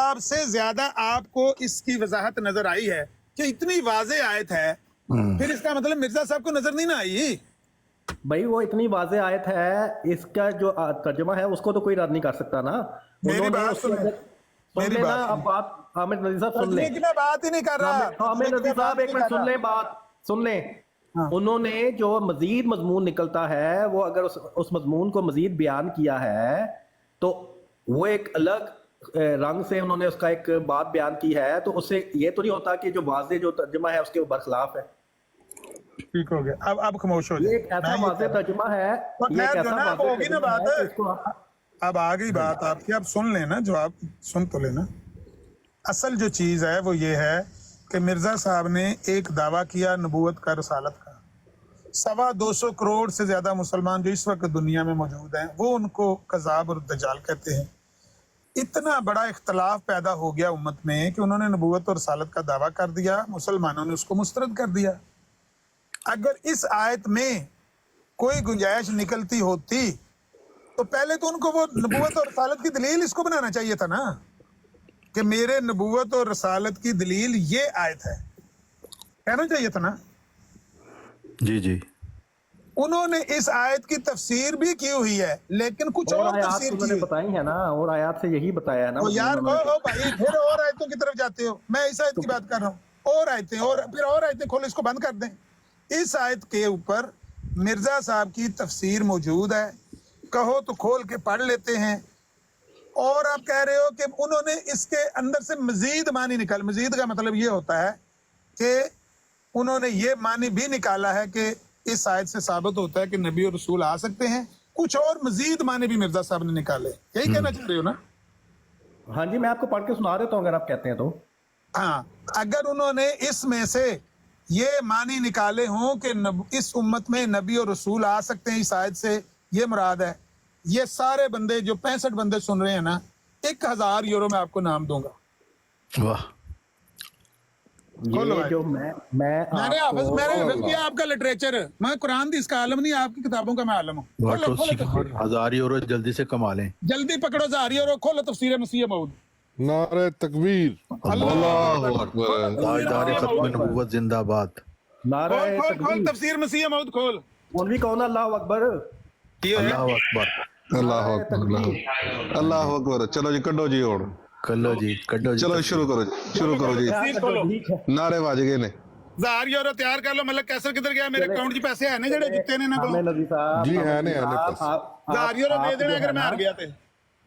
صاحب سے زیادہ آپ کو اس کی وضاحت نظر آئی ہے کہ اتنی واضح آیت ہے، پھر اس کا مطلب مرزا صاحب کو نظر نہیں نہ آئی؟ بھائی وہ اتنی واضح آیت ہے، اس کا جو ترجمہ ہے اس کو تو کوئی رد نہیں کر سکتا نا. میری انہوں نے بات اس کے سنیں، اندر سن میری لینا. بات اب بات حامد نذیر صاحب سن ترجمے لیں. کی میں بات ہی نہیں کر رہا، حامد ترجمے کی میں نذیر صاحب بات ایک نہیں منٹ کر سن رہا. لیں، بات سن لیں. ہاں انہوں نے جو مزید مضمون نکلتا ہے وہ اگر اس مضمون کو مزید بیان کیا ہے تو وہ ایک الگ رنگ سے انہوں نے اس کا ایک بات بیان کی ہے، تو اس سے یہ تو نہیں ہوتا کہ جو واضح جو ترجمہ ہے اس کے برخلاف ہے. ٹھیک ہو گیا، اب خاموش ہو یہ جائیں. ایک ایسا میں یہ کہہ واضح رہا ترجمہ ہے، ہوں، یہ ایک خیر جو ایسا نا اب واضح ہوگی نا ترجمہ بات، ہے کہ اس کو اب آ گئی بات آپ کی، اب سن لینا، جو آپ سن تو لینا. اصل جو چیز ہے وہ یہ ہے کہ مرزا صاحب نے ایک دعویٰ کیا نبوت کا، رسالت کا. 250 کروڑ سے زیادہ مسلمان جو اس وقت دنیا میں موجود ہیں وہ ان کو کذاب اور دجال کہتے ہیں. اتنا بڑا اختلاف پیدا ہو گیا امت میں کہ انہوں نے نبوت اور رسالت کا دعویٰ کر دیا، مسلمانوں نے اس کو مسترد کر دیا. اگر اس آیت میں کوئی گنجائش نکلتی ہوتی تو پہلے تو ان کو وہ نبوت اور رسالت کی دلیل اس کو بنانا چاہیے تھا نا، کہ میرے نبوت اور رسالت کی دلیل یہ آیت ہے، کہنا چاہیے تھا نا. جی جی. انہوں نے اس آیت کی تفسیر بھی کی ہوئی ہے لیکن کچھ اور اور آیات تفسیر انہوں کی نے ہوئی. بتائی ہیں نا، اور آیات سے یہی بتایا ہے نا. او یار انہوں نے او بھائی پھر اور آیتوں کی طرف جاتے ہو، میں اس آیت کی بات کر رہا ہوں. اور آیتیں، اور پھر اور آیتیں کھولو، اس کو بند کر دیں. اس آیت کے اوپر مرزا صاحب کی تفسیر موجود ہے، کہو تو کھول کے پڑھ لیتے ہیں. اور آپ کہہ رہے ہو کہ انہوں نے اس کے اندر سے مزید معنی نکال، مزید کا مطلب یہ ہوتا ہے کہ انہوں نے یہ معنی بھی نکالا ہے کہ اس آیت سے ثابت ہوتا ہے کہ نبی اور رسول آ سکتے ہیں. کچھ اور مزید معنی بھی مرزا صاحب نے نکالے، یہی کہنا چاہ رہے ہو نا؟ ہاں جی، میں آپ کو پڑھ کے سنا دیتا ہوں اگر آپ کہتے ہیں تو. ہاں، اگر انہوں نے اس میں سے یہ معنی نکالے ہوں کہ اس امت میں نبی اور رسول آ سکتے ہیں، اس آیت سے یہ مراد ہے، یہ سارے بندے جو 65 بندے سن رہے ہیں نا، 1000 یورو میں آپ کو نام دوں گا. واہ. کھولو یہ آیت. جو میں میں نے آپ حافظ، میں نے حفظ کو کیا آپ کا لٹریچر، میں قرآن دی اس کا عالم نہیں، آپ کی کتابوں کا میں عالم ہوں. کھولو واٹر کھولو تفسیر، 1000 یورو جلدی سے کما لیں. جلدی پکڑو زہری اور کھولو تفسیر مسیح موعود. نعرہ تکبیر، اللہ اللہ اکبر. اکبر. کھولو تفسیر تاجدار مسیح ختم موعود. نبوت زندہ باد. نعرہ کھول تکبیر. تفسیر مسیح موعود کھول. مولوی کون؟ اللہ اکبر. یہ ہے اللہ اکبر. اللہ نعرہ اکبر، تکبیر. اللہ اکبر. چلو جی کڈو جی، اور کلو جی، کڈو جی. چلو تفسیر. شروع کرو جی، شروع کرو جی. کیا تفسیر کرو، کھولو. ٹھیک ہے. نعرے واج گئے نے. زہری اور تیار کر لو. ملک کیسر کدھر گیا؟ میرے اکاؤنٹ 'ਚ پیسے ہیں نا جڑے جتے نے نا کو. حامد نذیر صاحب، جی حامد ہے نے، نذیر ہے نے صاحب، پیسے. زہری اور دے آپ دینا جو اگر ہے میں نا، ہار گیا تے.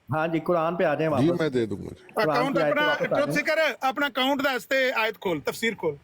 ہاں جی قرآن پہ آ جائیں جی واپس. میں دے دوں گا جی. اکاؤنٹ کی آیت اپنا پہ واپس آ ٹروت جائیں. سیکر اپنا اکاؤنٹ دستے آیت کھول، تفسیر کھول.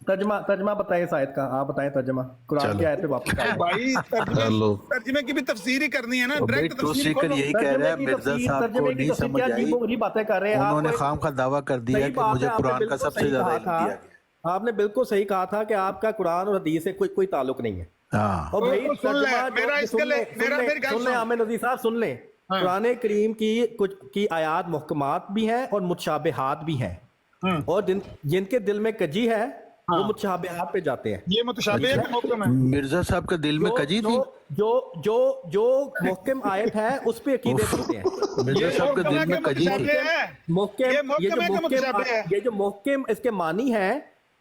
ترجمہ بتائیں اس آیت کا، آپ بتائیں ترجمہ قرآن کی چلو. آیت پہ واپس آ او جائیں. بھائی چلو ترجمے کی بھی تفسیر ہی کرنی ہے نا، اور بھائی ڈائریکٹ ٹروت تفسیر سیکر کھولو. یہی کہہ رہا ہے مرزا صاحب کو نہیں تفسیر سمجھ کیا آئی، عجیب و غریب باتیں کر رہے ہیں انہوں آپ. نے خام خواہ دعویٰ کر دیا صحیح کہ بات مجھے ہے، آپ نے قرآن کا بالکل سب سے صحیح زیادہ کہا علم تھا. دیا گیا. آپ نے بالکل صحیح کہا تھا کہ آپ کا قرآن اور حدیث سے کوئی تعلق نہیں ہے. ہاں. اور بھائی سن لے ترجمہ میرا اس کے لے، میرا میری گل سن لیں سن. عامر نذیر صاحب، سن لیں. ہاں. قرآن کریم کی آیات محکمات بھی ہیں اور متشابہات بھی ہیں، ہاں اور جن کے دل میں کجی ہے وہ ہاں. متشابہات پہ جاتے ہیں. یہ متشابہ ہے کہ محکم ہے؟ مرزا صاحب کے دل میں کجی تھی. جو محکم آیت ہے اس پہ عقیدے رکھتے ہیں. مرزا یہ صاحب کے محکم دل ہے میں کہ کجی تھی. متشابہ ہے؟ محکم یہ محکم ہے کہ متشابہ ہے؟ یہ جو محکم اس کے معنی ہے،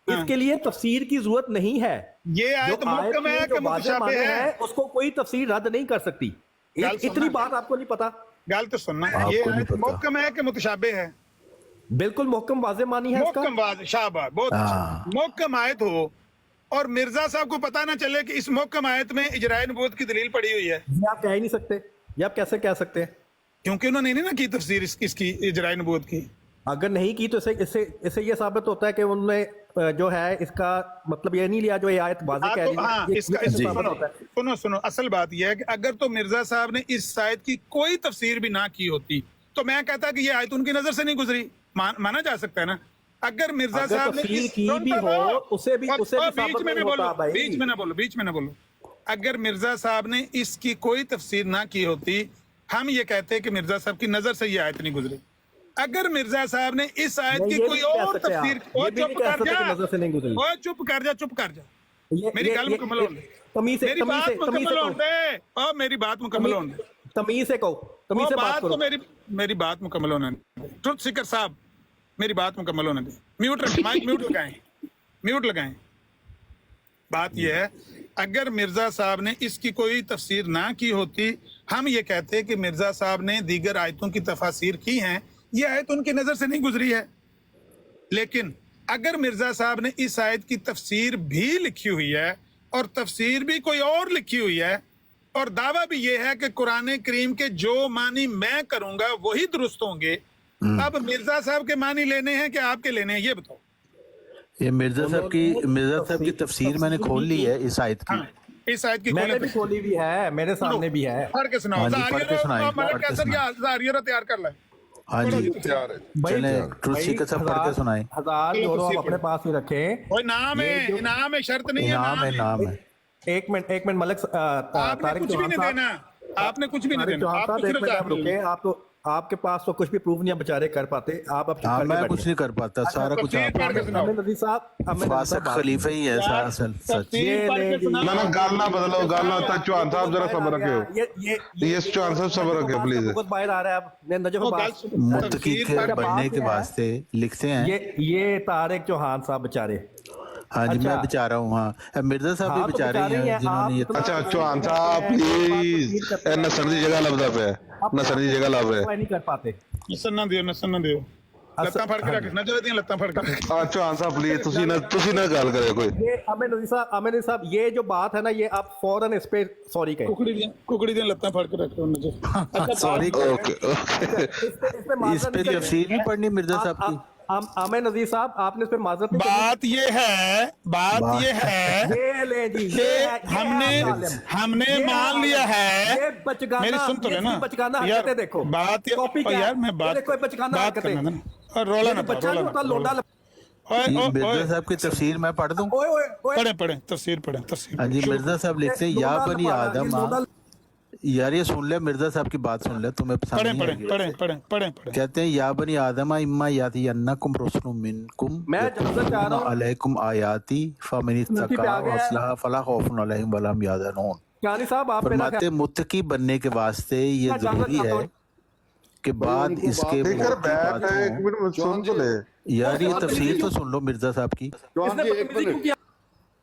اس کے لیے تفسیر کی ضرورت نہیں ہے. یہ جو آیت آیت محکم ہے کی کہ جو واضح متشابہ معنی ہے؟ ہے اس کو کوئی تفسیر رد نہیں کر سکتی. گل سننا، اتنی بات آپ کو نہیں پتا؟ گل تو سننا. آپ یہ کو نہیں آیت پتا. محکم ہے کہ متشابہ ہے؟ بالکل محکم واضح معنی ہے اس کا. محکم واضح، شاباش، بہت اچھا. ہاں. محکم آیت ہو اور مرزا صاحب کو پتہ نہ چلے کہ اس محکم آیت میں اجرائے نبوت کی دلیل پڑی ہوئی ہے، یہ آپ کہہ ہی نہیں سکتے. یہ آپ کیسے کہہ سکتے ہیں؟ کیونکہ انہوں نے نہیں نا کی تفسیر اس کی اجرائے نبوت کی. اگر نہیں کی تو اس سے یہ ثابت ہوتا ہے کہ انہوں نے جو ہے اس کا مطلب یہ نہیں لیا جو یہ آیت واضح کہہ رہی ہاں، ہے. اس کا یہ ثابت ہوتا ہے. سنو اصل بات یہ ہے کہ اگر تو مرزا صاحب نے اس آیت کی کوئی تفسیر بھی نہ کی ہوتی تو میں کہتا کہ یہ آیت ان کی نظر سے نہیں گزری، مانا جا سکتا ہے نا. اگر مرزا اگر صاحب نے تفسیر کی بھی ہو اسے بھی ثابت نہیں ہوتا بھائی. بیچ میں نہ بولو. اگر مرزا صاحب نے اس کی کوئی تفسیر نہ کی ہوتی ہم یہ کہتے کہ مرزا صاحب کی نظر سے یہ آیت نہیں گزری. اگر مرزا صاحب نے اس آیت نہیں، کی یہ کوئی بھی نہیں کہہ اور سکتے تفسیر، آپ. یہ بھی نہیں کہہ سکتے کہ نظر سے نہیں گزری. چپ کر جا. میری گل مکمل ہونے دے. تمیز سے میری بات مکمل ہونے دے. اور میری بات مکمل ہونے دے. تمیز سے کہو، تمیز سے بات کرو. تو میری بات مکمل ہونے دے. ٹروت سیکر صاحب، मेरी बात मुकम्मल होने दें। म्यूट रखें, माइक म्यूट लगाएं। बात यह है, अगर मिर्जा साहब ने इसकी कोई तफसीर ना की होती, हम ये कहते कि मिर्जा साहब ने दीगर आयतों की तफासिर की हैं, ये आयत उनकी नजर से नहीं गुजरी है। लेकिन अगर मिर्जा साहब ने इस आयत की तफसीर भी लिखी हुई है और तफसीर भी कोई और लिखी हुई है और दावा भी ये है कि कुरान करीम के जो मानी मैं करूंगा वही दुरुस्त होंगे, अब मिर्जा साहब के मानी लेने हैं कि आपके लेने हैं, ये बताओ। ये मिर्जा साहब की तफसीर मैंने खोल ली है इस आयत की। हाँ, इस आयत की मैंने भी खोली भी है, मेरे सामने भी है। पढ़ के सुनाओ। हाँ जी, पढ़ के सुनाएं, पढ़ के सुनाएं। ज़ाहिरा तैयार कर ले। हाँ जी, तैयार है। चले ट्रूथ सीकर साहब पढ़ के सुनाएं। हजार जो आप अपने पास ही रखें। कोई नाम है, इनाम है, शर्त नहीं है, नाम है। एक मिनट मलिक आपने तारिक कुछ भी चौहान नहीं साहब, देना, आपने कुछ भी नहीं तारिक देना, चौहान आप साहब, तो एक सिर्फ मिनट आप जाहिल रुके। आप तो आपके पास तो कुछ भी प्रूफ नहीं बेचारे कर पाते। आप अब चुप हाँ, करके मैं बैठिए। कुछ नहीं कर पाता, सारा कुछ आप तफसीर पढ़ के सुनाओ। अमीन नज़ीर साहब, फासिक खलीफा ही है असल सच। तफसीर पढ़ के सुनाओ। ना गाल ना बदलो, गाल ना होता। चौहान साहब जरा सब्र रखे। ये चौहान साहब सब्र रखे प्लीज। कुछ बाहर आ रहा है। अब नजफ वो अब्बास, गाल सुनो। मुत्तकी के तफसीर पढ़- बनने के वास्ते लिखते हैं। ये तारिक चौहान साहब बेचारे। हाँ जी, मैं अच्छा। बेचारा हूँ। हाँ, मिर्जा साहब हाँ, भी तो बेचारे बेचारे ही हैं हैं, जिन्होंने ये आप- अच्छा चौहान साहब प्लीज, नसर दी जगह लभदा पे, नसर दी जगह लभ रहा है। नहीं कर पाते। नसन ना दियो ਲੱਤਾਂ ਫੜ ਕੇ ਰੱਖ, ਨਜ਼ਰ ਦੀਆਂ ਲੱਤਾਂ ਫੜ ਕੇ ਰੱਖ। चौहान साहब प्लीज, तुसी ना गाल करे कोई। ये अमीन नज़ीर साहब, ये जो बात है ना, ये आप फौरन इस पे सॉरी कहें। कुकड़ी ਦੀਆਂ ਲੱਤਾਂ ਫੜ ਕੇ ਰੱਖੋ ਨਜ਼ਰ। सॉरी, ओके इस पे तफसीर नहीं पढ़नी मिर्जा साहब की। अमीन नज़ीर साहब, आपने इस पे माजरत नहीं बात ये है करनी। ये ले जी, कि हमने मान लिया है। ये बचगाना, मेरी सुन तो ये लेना बचगाना यार, हरकतें देखो। बात कॉपी क्या यार, मैं ये बात देखो, ये बचगाना बात हरकतें। करना ना, और रोला ना बच्चा जो होता लोंडा मिर्जा साहब की तफसीर मैं पढ़ दूं। ओए ओए ओए, पढ़े तफसीर हाँ जी, मिर्जा साहब लिखते हैं या लोंडा बनी लपा रहा, आदम। ये लोंडा- यार ये सुन ले, मिर्जा साहब की बात सुन ले, तुम्हें पसंद नहीं आएगी। पढ़े कहते हैं या बनी आदम इम्मा याती अन्नकुम रुसुलुम मिनकुम मैं जल्द चाह रहा हूँ। अलैकुम आयाती फमिन पे इत्तका आ गया। वअस्लहा फला खौफुन अलैहिम वला हुम यहज़नून। यानी साहब, आप मेरा फरमाते मुत्तकी बनने के वास्ते ये मैं जानना जरूरी चाहता है हूँ। कि बाद उनको इसके बात- स्पीकर बैठ है, एक मिनट सुन तो ले। यार ये तफसीर तो सुन लो मिर्जा साहब की। चौहान जी इसने एक बदतमीजी क्यों मिनट, किया?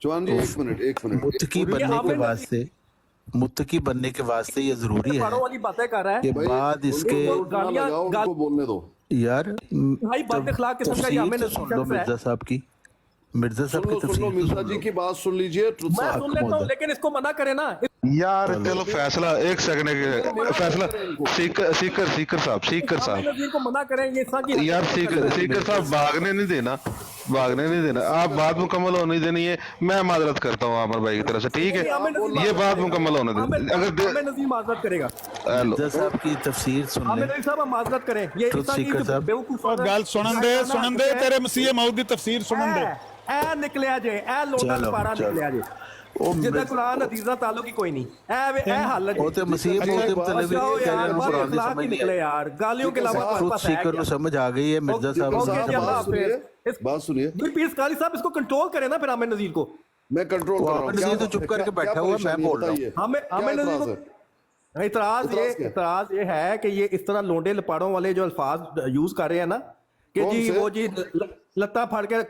चौहान जी एक मिनट। मुत्तकी बनने के आपने- वास्ते, मुत्तकी बनने के वास्ते ये जरूरी पढ़ो है वाली बातें कर रहा कि है। भाई, बाद इसके उनको ना गालियां- लगाओ, गाल- उनको बोलने दो। यार भाई बात अखलाक किस्म का तफसीर यामिन तो सुन लो नसीहत से है। मिर्जा साहब की। मिर्जा साहब की सुन लो तफसीर तो मिर्जा सुन जी लो। की बात सुन लीजिए। ट्रुथ मैं साहब, सुन लेता हूँ, लेकिन इसको मना करे ना। यार चलो फैसला एक सेकंड के फैसला। सीकर साहब आमिर नज़ीर को मना करें, ये सब की यार सीकर साहब भागने नहीं देना। आप बात मुकम्मल होने देनी है। मैं माजरत करता हूँ आमिर भाई की तरफ से, ठीक है? ये बात मुकम्मल होने दे। आमिर नज़ीर माजरत करेगा। हेलो मिर्जा साहब की तफसीर सुन आमिर ले। नज़ीर साहब, आप माजरत करें। ये Truth इंसान की seeker जो साहब। बेवकूफ और गल सुनन दे तेरे मसीह मौद दी तफसीर सुनन दे। ए निकलिया जे, ए लोटा चलो, पारा चलो। निकलिया जे। ओ जिद्दां कुरान हदीसां ताल्लुक ही कोई नहीं। ए हालत वो तो मसीह अच्छा, मौत एक बात- तलबी जाओ यार, कहने बात कुरान अखलाक समझ ही नहीं निकले आई। यार, गालियों के अलावा Truth आपके ट्रूथ पास है सीकर क्या? को समझ आ गई है मिर्जा साहब ओके, को जी, अल्लाह समझ हाफिज़। सुनिए, बात सुनिए। प्लीज काली साहब, इसको कंट्रोल करें ना फिर आमिर नज़ीर को। मैं कंट्रोल कर रहा हूँ। आमिर नज़ीर तो चुप करके बैठा हुआ है, मैं बोल रहा हूँ। हमें क्या नज़ीर एतराज है? को इतराज ये है कि ये इस तरह लोंडे लपाड़ों वाले जो अल्फाज यूज कर रहे हैं ना, कि कौन जी से? वो जी लत्ता फाड़ के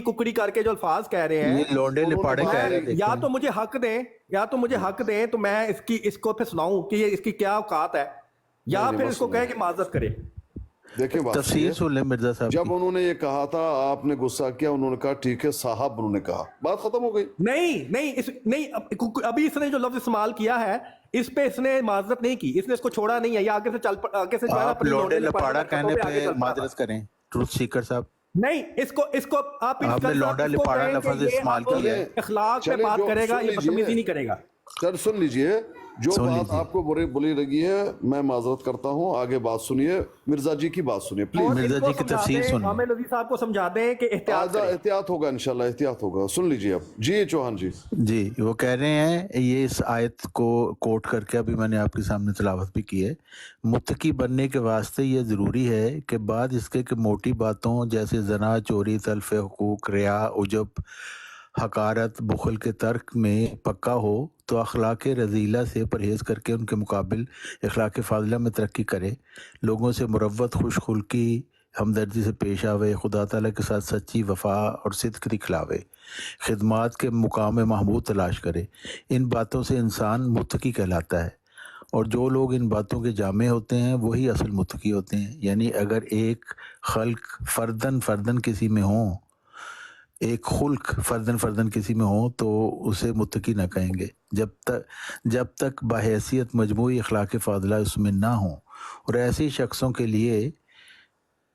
कुकड़ी करके जो अल्फाज कह रहे ये हैं, लौंडे लिपाड़े कह रहे मैं- या तो मुझे हक दें तो मैं इसको फिर सुनाऊं कि ये इसकी क्या औकात है, या नहीं, फिर बस इसको सुनिए। कहे कि माजरत करे। देखिए बात तफसीर सुनिए। सुन ले मिर्जा साहब जब की। उन्होंने ये कहा था, आपने गुस्सा किया, उन्होंने कहा ठीक है साहब, उन्होंने कहा, बात खत्म हो गई। अभी इसने जो लफ्ज इस्तेमाल किया है, इस पे इसने माजरत नहीं की, इसने इसको छोड़ा नहीं है, या आगे से जो है ना आप अपनी लौंडे लपाड़ा लिपाड़ा कहने पे आगे पे चलता था। माजरत करें ट्रूथ सीकर साहब। नहीं, इसको आप आपने लौंडा लिपाड़ा लफ्ज इस्तेमाल किया है। अखलाक पे चले, बात जो करेगा, सुन ये लीजिए। बदतमीजी नहीं करेगा। सर सुन लीजिए, जो सुन बात लीजिए। आपको बुरी लगी है, मैं माजरत करता हूँ। आगे बात सुनिए, मिर्जा जी की बात सुनिए प्लीज। और मिर्जा इनको जी की समझा तफसीर दें, सुनिए। आमिर नज़ीर साहब को समझा दें कि एहतियात आजा करें। एहतियात होगा, इंशाल्लाह एहतियात होगा। सुन लीजिए अब जी चौहान जी। जी, वो कह रहे हैं, ये इस आयत को कोट करके अभी मैंने आपके सामने तिलावत भी की है। मुत्तकी बनने के वास्ते ये ज़रूरी है कि बाद इसके कि मोटी बातों जैसे जना, चोरी, तल्फ़ हुकूक, रिया, उजब, हकारत, बुखल के तर्क में पक्का हो, तो अखलाक रजीला से परहेज़ करके उनके मुकाबिल अखलाक फाजिला में तरक्की करे। लोगों से मुरव्वत, खुशखुल्की, हमदर्दी से पेश आवे, खुदा ताला के साथ सच्ची वफा और सिद्क दिखलावे, खिदमात के मुकाम महमूद तलाश करे। इन बातों से इंसान मुत्तकी कहलाता है, और जो लोग इन बातों के जामे होते हैं वही असल मुत्तकी होते हैं। यानी अगर एक खल्क फर्दन किसी में हो, एक खुल्क फर्दन किसी में हो, तो उसे मुत्तकी ना कहेंगे जब तक बहैसियत मजमूई अखलाक फादला उसमें ना हो। और ऐसे शख्सों के लिए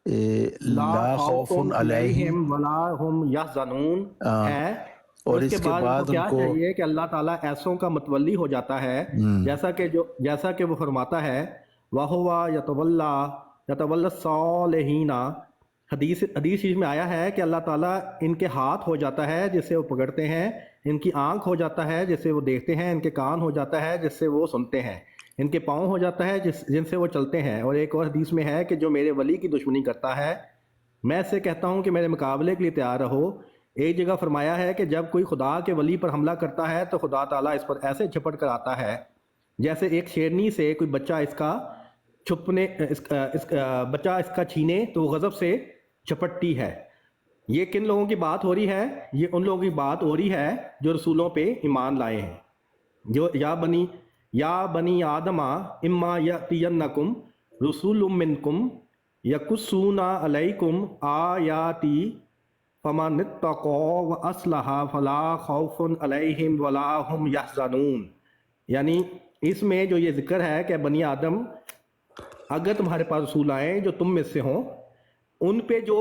ला खौफुन अलैहिम वला हुम यहज़नून है। और उसके इसके बाद उनको क्या उनको चाहिए कि अल्लाह ताला ऐसों का मतवली हो जाता है, जैसा कि वो फरमाता है वहुवा यतवल्ला सालिहीना। हदीस शरीफ में आया है कि अल्लाह ताला इनके हाथ हो जाता है जिससे वो पकड़ते हैं, इनकी आंख हो जाता है जिससे वो देखते हैं, इनके कान हो जाता है जिससे वो सुनते हैं, इनके पाँव हो जाता है जिनसे वो चलते हैं। और एक और हदीस में है कि जो मेरे वली की दुश्मनी करता है, मैं इससे कहता हूँ कि मेरे मुकाबले के लिए तैयार रहो। एक जगह फरमाया है कि जब कोई खुदा के वली पर हमला करता है तो खुदा ताला इस पर ऐसे झपट कर आता है जैसे एक शेरनी से कोई बच्चा बच्चा इसका छीने तो वो गज़ब से झपटती है। ये किन लोगों की बात हो रही है? ये उन लोगों की बात हो रही है जो रसूलों पे ईमान लाए हैं। जो या बनी आदमा इम्मा यअतियन्नकुम रसूलुम मिनकुम यकुस्सूना अलैकुम आयाती फमनित्तक़ा व अस्लहा फला खौफुन अलैहिम वला हुम यहज़नून। यानी इसमें जो ये जिक्र है कि बनी आदम, अगर तुम्हारे पास रसूल आए जो तुम में से हों, उन पे जो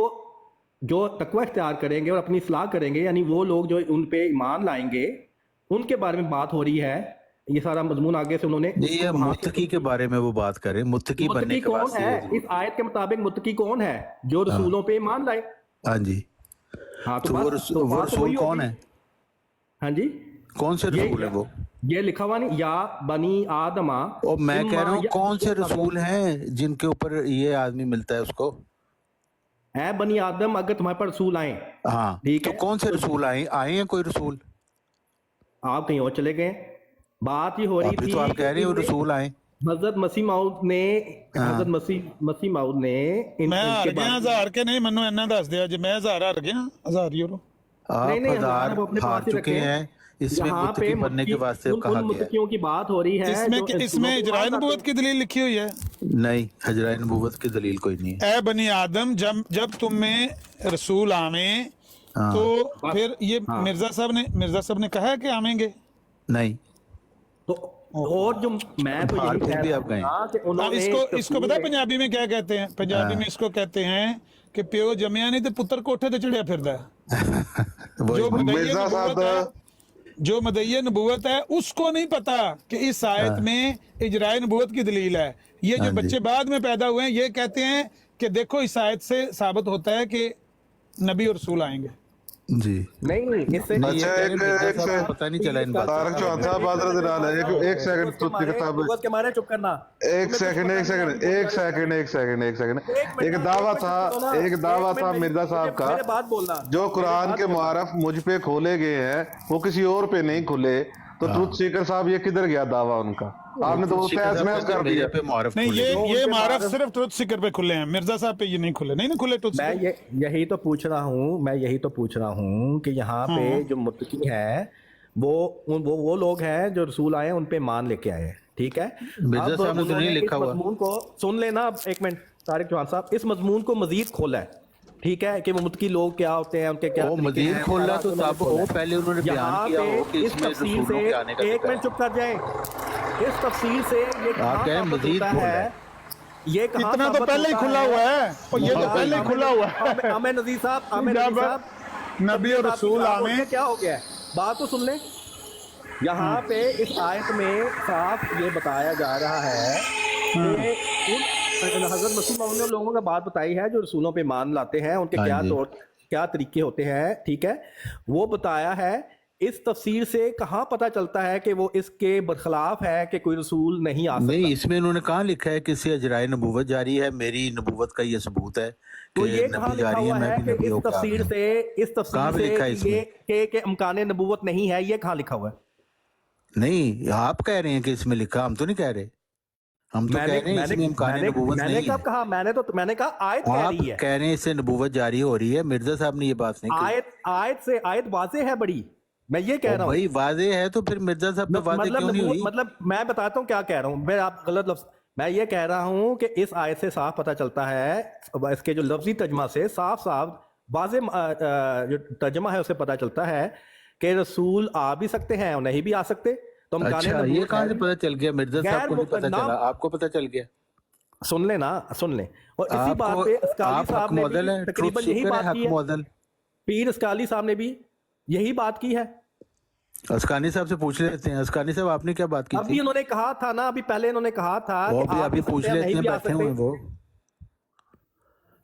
तकवा इख्तियार करेंगे और अपनी इस्लाह करेंगे, यानी वो लोग जो उन पे ईमान लाएंगे, उनके बारे में बात हो रही है। ये सारा मजमून आगे से उन्होंने ये मुत्तकी के बारे में वो बात करें। मुत्तकी बनने के कौन वास्ते है? इस आयत के मुताबिक मुत्तकी कौन है? जो रसूलों पे ईमान लाए। हाँ जी, हाँ, तो वो रसूल कौन है? हाँ जी, कौन से रसूल है वो? ये लिखा हुआ नहीं, या बनी आदमा। और मैं कह रहा हूँ कौन से रसूल हैं जिनके ऊपर ये आदमी मिलता है उसको? है बनी आदम, अगर तुम्हारे पास रसूल आए। हाँ, ठीक तो है, कौन से रसूल आए हैं? कोई रसूल? आप कहीं और चले गए। बात ही हो रही अभी थी, तो आप कह रहे हो रसूल आए। हजरत मसीह माउद ने मैं हार गया हजार के नहीं, मनु इन्ना दस दिया जी, मैं हजार हार गया, 1000 यूरो। आप नहीं, हजार वो अपने हार पास ही चुके रखे। हैं। इसमें यहाँ पे मुत्तकी बनने के वास्ते कहा गया है। मुत्तकियों की बात हो रही है। इसमें इजराय नबूवत की दलील लिखी हुई है? नहीं, हजराए नबूवत की दलील कोई नहीं है। ए बनी आदम, जब तुम में रसूल आवे तो फिर ये मिर्जा साहब ने कहा है कि आवेंगे? नहीं, तो और जो मैं तो यही कह रहा था कि उन्होंने इसको पता है पंजाबी में क्या कहते हैं? पंजाबी में इसको कहते हैं कि प्यो जमिया नहीं तो पुत्र कोठे ते चढ़िया फिरदा है। जो मदइया नबूवत है उसको नहीं पता कि इस आयत में इजराय नबूवत की दलील है। ये जो बच्चे बाद में पैदा हुए हैं ये कहते हैं कि देखो इस आयत से साबित होता है कि नबी और रसूल आएंगे। जी नहीं, इससे अच्छा पता नहीं चला इन बात। तारक चौहान साहब एक सेकंड के मारे चुप करना। एक सेकंड एक दावा था मिर्जा साहब का, मेरे बात बोलना। जो कुरान के मुआरफ मुझ पे खोले गए हैं वो किसी और पे नहीं खुले, तो ट्रुथ सीकर साहब ये किधर गया दावा उनका? आपने तो वो तहस महस कर दिया। नहीं, ये मारफ सिर्फ ट्रुथ सीकर पे खुले हैं, मिर्जा साहब पे ये नहीं खुले। नहीं खुले ट्रुथ सीकर। मैं यही तो पूछ रहा हूँ कि यहाँ पे जो मुत्तकी है वो लोग हैं जो रसूल आए उन पे मान लेके आए हैं। ठीक है, मिर्जा साहब ने तो नहीं लिखा हुआ। मजमून को सुन लेना। अब एक मिनट तारिक चौहान साहब, इस मजमून को मजीद खोला है। ठीक है, कि वो मुत्तकी लोग क्या होते हैं, उनके क्या मजीद खोला तो तब वो पहले उन्होंने बयान किया हो कि इस इसमें तफसील से रसूलों के आने का एक मिनट चुप कर जाए। इस तफसील से ये आप कह मजीद है, ये इतना तो पहले ही खुला हुआ है, और ये तो पहले ही खुला हुआ है। आमिर नज़ीर साहब, नबी और रसूल आवे, क्या हो गया है? बात तो सुन ले। यहाँ पे इस आयत में साफ ये बताया जा रहा है कि हजरत मसीह मौद ने लोगों का बात बताई है जो रसूलों पे मान लाते हैं, उनके क्या तरीके होते हैं। ठीक है, वो बताया है। इस तफसीर से कहाँ पता चलता है कि वो इसके बरखिलाफ है कि कोई रसूल नहीं आ सकता? नहीं, इसमें उन्होंने कहाँ लिखा है कि इससे अजराय नबूवत जारी है, मेरी नबूवत का ये सबूत है। तो ये कहाँ लिखा हुआ है कि इस तफसीर से ये इम्कान नबूवत नहीं है? ये कहाँ लिखा हुआ है? नहीं, आप कह रहे हैं कि इसमें लिखा, हम तो नहीं कह रहे। हम तो कह रहे हैं इसमें इम्कान नबूवत मैंने नहीं कब है। कहा, मैंने कहा आयत कह आप रही है, कह रहे हैं इससे नबूवत जारी हो रही है, मिर्जा साहब ने ये बात नहीं की। आयत वाज़ेह है बड़ी, मैं ये कह और रहा हूँ। भाई वादे है तो फिर मिर्जा साहब पे वादे क्यों नहीं हुई? मतलब मैं बताता हूँ क्या कह रहा हूँ, मैं आप गलत लफ्ज, मैं ये कह रहा हूँ कि इस आयत से साफ पता चलता है, इसके जो लफ्जी तर्जमा से साफ साफ वाज़े जो तर्जमा है उससे पता चलता है कि रसूल आ भी सकते हैं और नहीं भी आ सकते। तो हम अच्छा, ये कहाँ से पता चल गया? मिर्जा साहब को नहीं पता चला, आपको पता चल गया? सुन लेना, सुन ले। और इसी बात पे अस्काली आप साहब ने हक-मौदल भी हैं, तकरीबन ट्रुथ यही सीकर है, बात की है, हक-मौदल। पीर अस्काली साहब ने भी यही बात की है। अस्कानी साहब से पूछ लेते हैं, अस्कानी साहब आपने क्या बात की अभी थी? उन्होंने कहा था ना, अभी पहले उन्होंने कहा था वो कि भी आप अभी भी पूछ सकते हैं, लेते नहीं हैं, भी आ बैठे हुए हैं सकते। वो।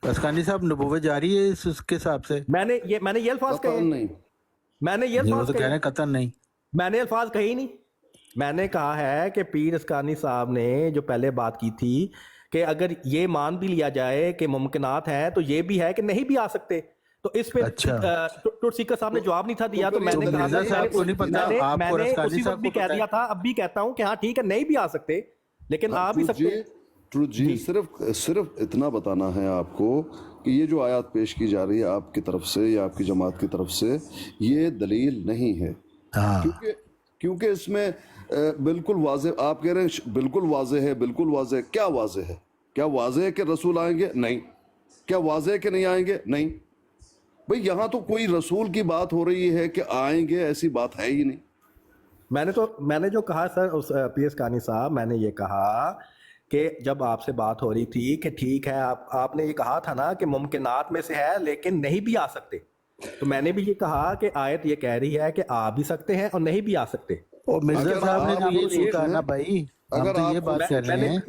अस्कानी साहब नबूवत जारी है उसके हिसाब से? मैंने ये अल्फाज कहे, कतन नहीं। मैंने ये ये वो अल्फाज तो कह रहे कहे, हैं कतन नहीं। मैंने अल्फाज कहे ही नहीं। मैंने कहा है कि पीर अस्कानी साहब ने जो पहले बात की थी कि अगर ये मान भी लिया जाए कि मुमकिनात है, तो ये भी है कि नहीं भी आ सकते। तो इस पे अच्छा। टुट सीकर साहब ने जवाब नहीं था दिया, तो फिर मैंने तो कहा मिर्जा था, साहब को नहीं पता, आपको मैंने रस्कानी उसी साहब वक्त भी को कह पता दिया था, अब भी कहता हूं कि हाँ ठीक है, नहीं भी आ सकते लेकिन आ भी सकते। ट्रुथ जी, सिर्फ इतना बताना है आपको कि ये जो आयत पेश की जा रही है आपकी तरफ से या आपकी जमात की तरफ से, ये दलील नहीं है। हाँ, क्योंकि इसमें बिल्कुल वाज़े, आप कह रहे हैं बिल्कुल वाज़े है, बिल्कुल वाज़े है। क्या वाज़े है? क्या वाज़े है कि रसूल आएंगे? नहीं। क्या वाज़े है कि नहीं आएंगे? नहीं। भाई यहाँ तो कोई रसूल की बात हो रही है कि आएंगे, ऐसी बात है ही नहीं। मैंने जो कहा सर, उस पी एस कानी साहब, मैंने ये कहा कि जब आपसे बात हो रही थी कि ठीक है, आपने ये कहा था ना कि मुमकिनात में से है लेकिन नहीं भी आ सकते, तो मैंने भी ये कहा कि आयत ये कह रही है कि आ भी सकते हैं और नहीं भी आ सकते। और मिर्जा अगर साहब ने आप तो ये ये नहीं कहा ना सोचें, भाई, हम अगर तो ये आप बात कर रहे हैं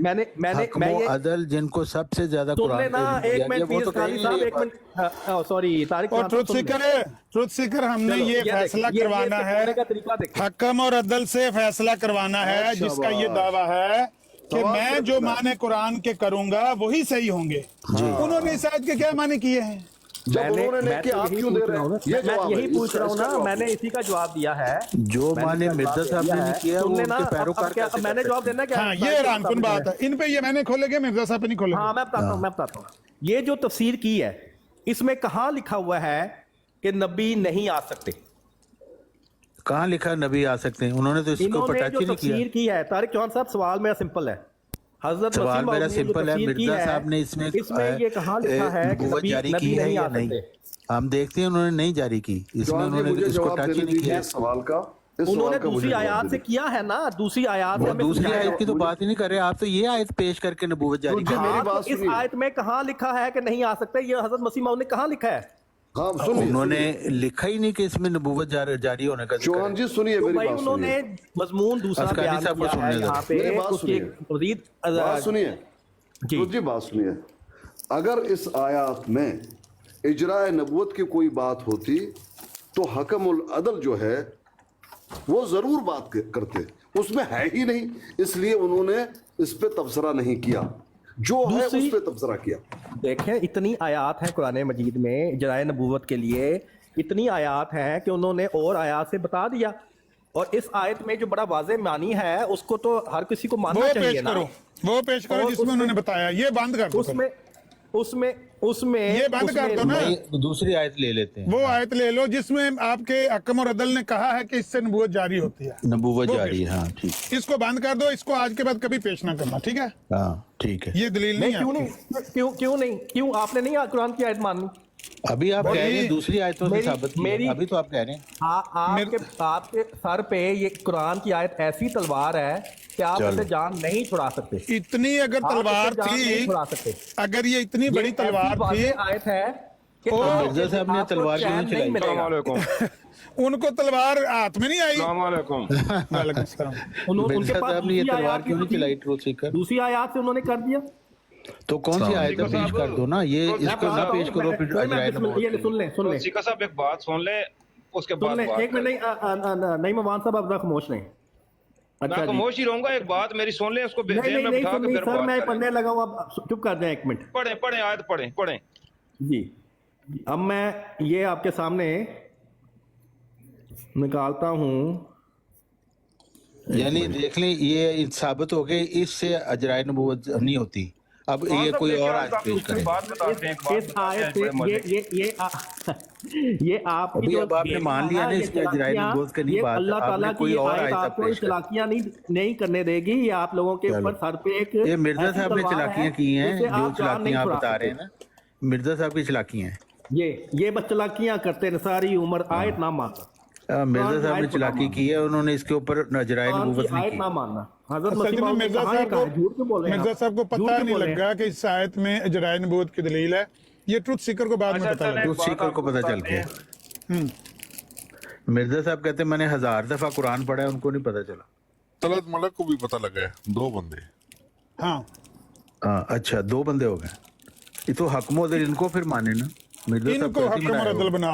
मैं ये अदल जिनको सबसे ज्यादा सुन कुरान लेना, पे एक दिया मिनट गया, वो पी तो एस कह कानी ही साहब, नहीं एक मिनट, सॉरी तारिक और खान साहब, सुन ले। ट्रुथ सीकर हमने चलो, ये ये फैसला देखो, ये करवाना इसके है, बोलने का तरीका देखो। हकम और अदल से फैसला करवाना है, अच्छा, जिसका ये वाह। दावा है कि सवाल मैं सिर्फ जो इतना है। माने कुरान के करूंगा वही सही होंगे। उन्होंने इस आयत के क्या माने किए हैं? जब उन्होंने नहीं मैं किया, तो आप यही क्यों पूछ दे रहे रहा हूँ हैं? ना, ये मैं जवाब है, यही पूछ रहा हूँ इसका ना, जवाब मैंने है। इसी का जवाब दिया है। जो मैंने माने इसका मिर्जा जवाब साहब दिया ने है। नहीं किया, सुन वो लेना, उनके अब पैरोकार क्या, कैसे मैंने कर जवाब सकते देना क्या? हाँ, ये हैरानकुन बात है। इन पे ये मैंने खोलेगे, मिर्जा साहब पे नहीं खोलेगे। हाँ, मैं बताता हूँ। ये जो तफसीर की है, इसमें कहाँ लिखा हुआ है कि नबी नहीं आ सकते? कहाँ लिखा है नबी आ सकते हैं? उन्होंने तो इसको इन्होंने टच जो ही नहीं किया। तफसीर की है, तारिक चौहान साहब, सवाल मेरा सिंपल है। हजरत सवाल मसीह मेरा मौऊद ने जो सिंपल है, तफसीर की मिर्जा है, साहब ने इसमें ये कहाँ लिखा है कि नबूवत नबी जारी की है नहीं या आ नहीं? सकते? हम देखते हैं उन्होंने नहीं जारी की, इसमें जवान जी, उन्होंने मुझे इसको जवाब टच ही देने नहीं दीजिए किया। इस सवाल का। इस सवाल उन्होंने का मुझे दूसरी जवाब आयत से दीजिए। किया है ना, दूसरी आयत वो से हमें दूसरी समझाया। आयत की तो बात ही नहीं कर रहे आप, तो ये आयत पेश करके नबूवत जारी जी, कर रहे मेरी हैं। हाँ, बात तो इस सुनिए। आयत में कहाँ लिखा है कि नहीं आ सकते? ये हजरत मसीह मौऊद ने कहाँ लिखा है? हाँ, सुनिए, उन्होंने सुनिए। लिखा ही नहीं कि इसमें नबूवत जारी होने का जिक्र चौहान है। जी सुनिए, तो मेरी भाई बात उन्होंने सुनिए। मजमून दूसरा अस्कानी बयान साहब को किया है सुनने दो। यहाँ पे, मेरी बात उसकी सुनिए। मजीद बात सुनिए जी। जी, बात सुनिए। अगर इस आयत में इजराए नबूवत की कोई बात होती तो हकमुल अदल जो है वो जरूर बात करते, उसमें है ही नहीं, इसलिए उन्होंने इस पे तबसरा नहीं किया, जो है उस पे तबसरा किया। देखें, इतनी आयात है कुरान मजीद में जराए नबूवत के लिए, इतनी आयात हैं कि उन्होंने और आयात से बता दिया। और इस आयत में जो बड़ा वाज़ेह मानी है, उसको तो हर किसी को मानना वो चाहिए पेश ना। करो, वो पेश करो और जिसमें उसमें- उन्होंने बताया। ये बंद कर दो, उसमें ये बंद कर दो ना। नहीं, दूसरी आयत ले लेते हैं। वो आयत ले लो जिसमें आपके हकम और अदल ने कहा है कि इससे नबूवत जारी होती है। नबूवत वो जारी पेश है, हाँ ठीक, इसको बंद कर दो, इसको आज के बाद कभी पेश ना करना, ठीक है? हाँ ठीक है। ये दलील नहीं क्यों है। नहीं? क्यों नहीं? क्यों आपने नहीं कुरान की आयत मानी? अभी आप कह रहे हैं दूसरी आयतों से मेरी- साबित किया, मेरी- अभी तो आप कह रहे हैं आपके सर पे ये कुरान की आयत ऐसी तलवार है कि आप चलो। इसे जान नहीं छुड़ा सकते। इतनी अगर आप तलवार इसे जान नहीं थी, छुड़ा सकते। अगर ये इतनी बड़ी ये तलवार ऐसी थी, वाज़ेह आयत है कि ओ, आपको- मिर्जा साहब ने आपको तलवार क्यों चैन नहीं चलाई? मिलेगा। उनको तलवार हाथ में नहीं आई। अस्सलामुअलैकुम। वालेकुम सलाम। उनके मिर्जा पास साहब ने ये दूसरी तलवार आयत क्यों नहीं थी, चलाई ट्रूथ सीकर? दूसरी आयत से उन्होंने कर दिया। तो कौन सी आयत है? पेश कर दो ना, ये इसको ना पेश करो फिर अजराइल ये सुन ले सीका साहब एक बात सुन ले, उसके बाद बात एक मिनट, नहीं मवान साहब आप खामोश नहीं। मैं अच्छा जी। खामोश ही रहूंगा, एक बात मेरी सुन ले, उसको नहीं जेल नहीं में नहीं बिठा के नहीं फिर सर, बात मैं करें। पढ़ने लगा हूँ, आप चुप कर दें एक मिनट पढ़े आयत पढ़े। जी। अब मैं ये आपके सामने निकालता हूं यानी देख लें ये साबित हो गया इससे अजराय नबूवत नहीं होती। अब ये कोई और आज पेश करें। बात बताते हैं, एक बात इस आयत बताते हैं, बड़े से ये आप अभी अब आपने मान लिया ना इसमें अजराय नबूवत का नहीं बात, अल्लाह ताला आपने की कोई और आयत आयत आपको पेश कर। चलाकियां नहीं करने देगी। ये आप लोगों के ऊपर सर पे एक ये मिर्जा ऐसी साहब ने तलवार चलाकियां है, की हैं, जिससे जो आप जान नहीं चलाकियां आप छुड़ा बता रहे सकते। हैं ना, मिर्जा साहब की चलाकियां हैं। ये बस चलाकियां करते हैं सारी उम्र, आयत ना मानना, मिर्जा साहब ने आयत को ना चलाकी की है, उन्होंने इसके ऊपर अजराय कुरान की नबूवत नहीं आयत की। ना मानना। हजरत असल मसीह में मौद ने मिर्जा कहा है, साहब कहा है, झूठ क्यों बोल रहे हैं मिर्जा आप? साहब को झूठ पता क्यों नहीं बोल रहे हैं? लगा कि इस आयत में अजराय नबूवत की दलील है। ये ट्रुथ सीकर को बाद में अच्छा, पता चलें, लगा। ट्रुथ सीकर को पता चल गया। मिर्जा साहब कहते हैं मैंने 1000 दफा कुरान पढ़ा है, उनको नहीं पता चला। तलत मलक को भी पता लगा है, 2 बंदे। हाँ हाँ अच्छा, 2 बंदे हो गए। ये तो हकमोदल इनको फिर माने ना, मिर्जा साहब इनको कैसे हकम और अदल बना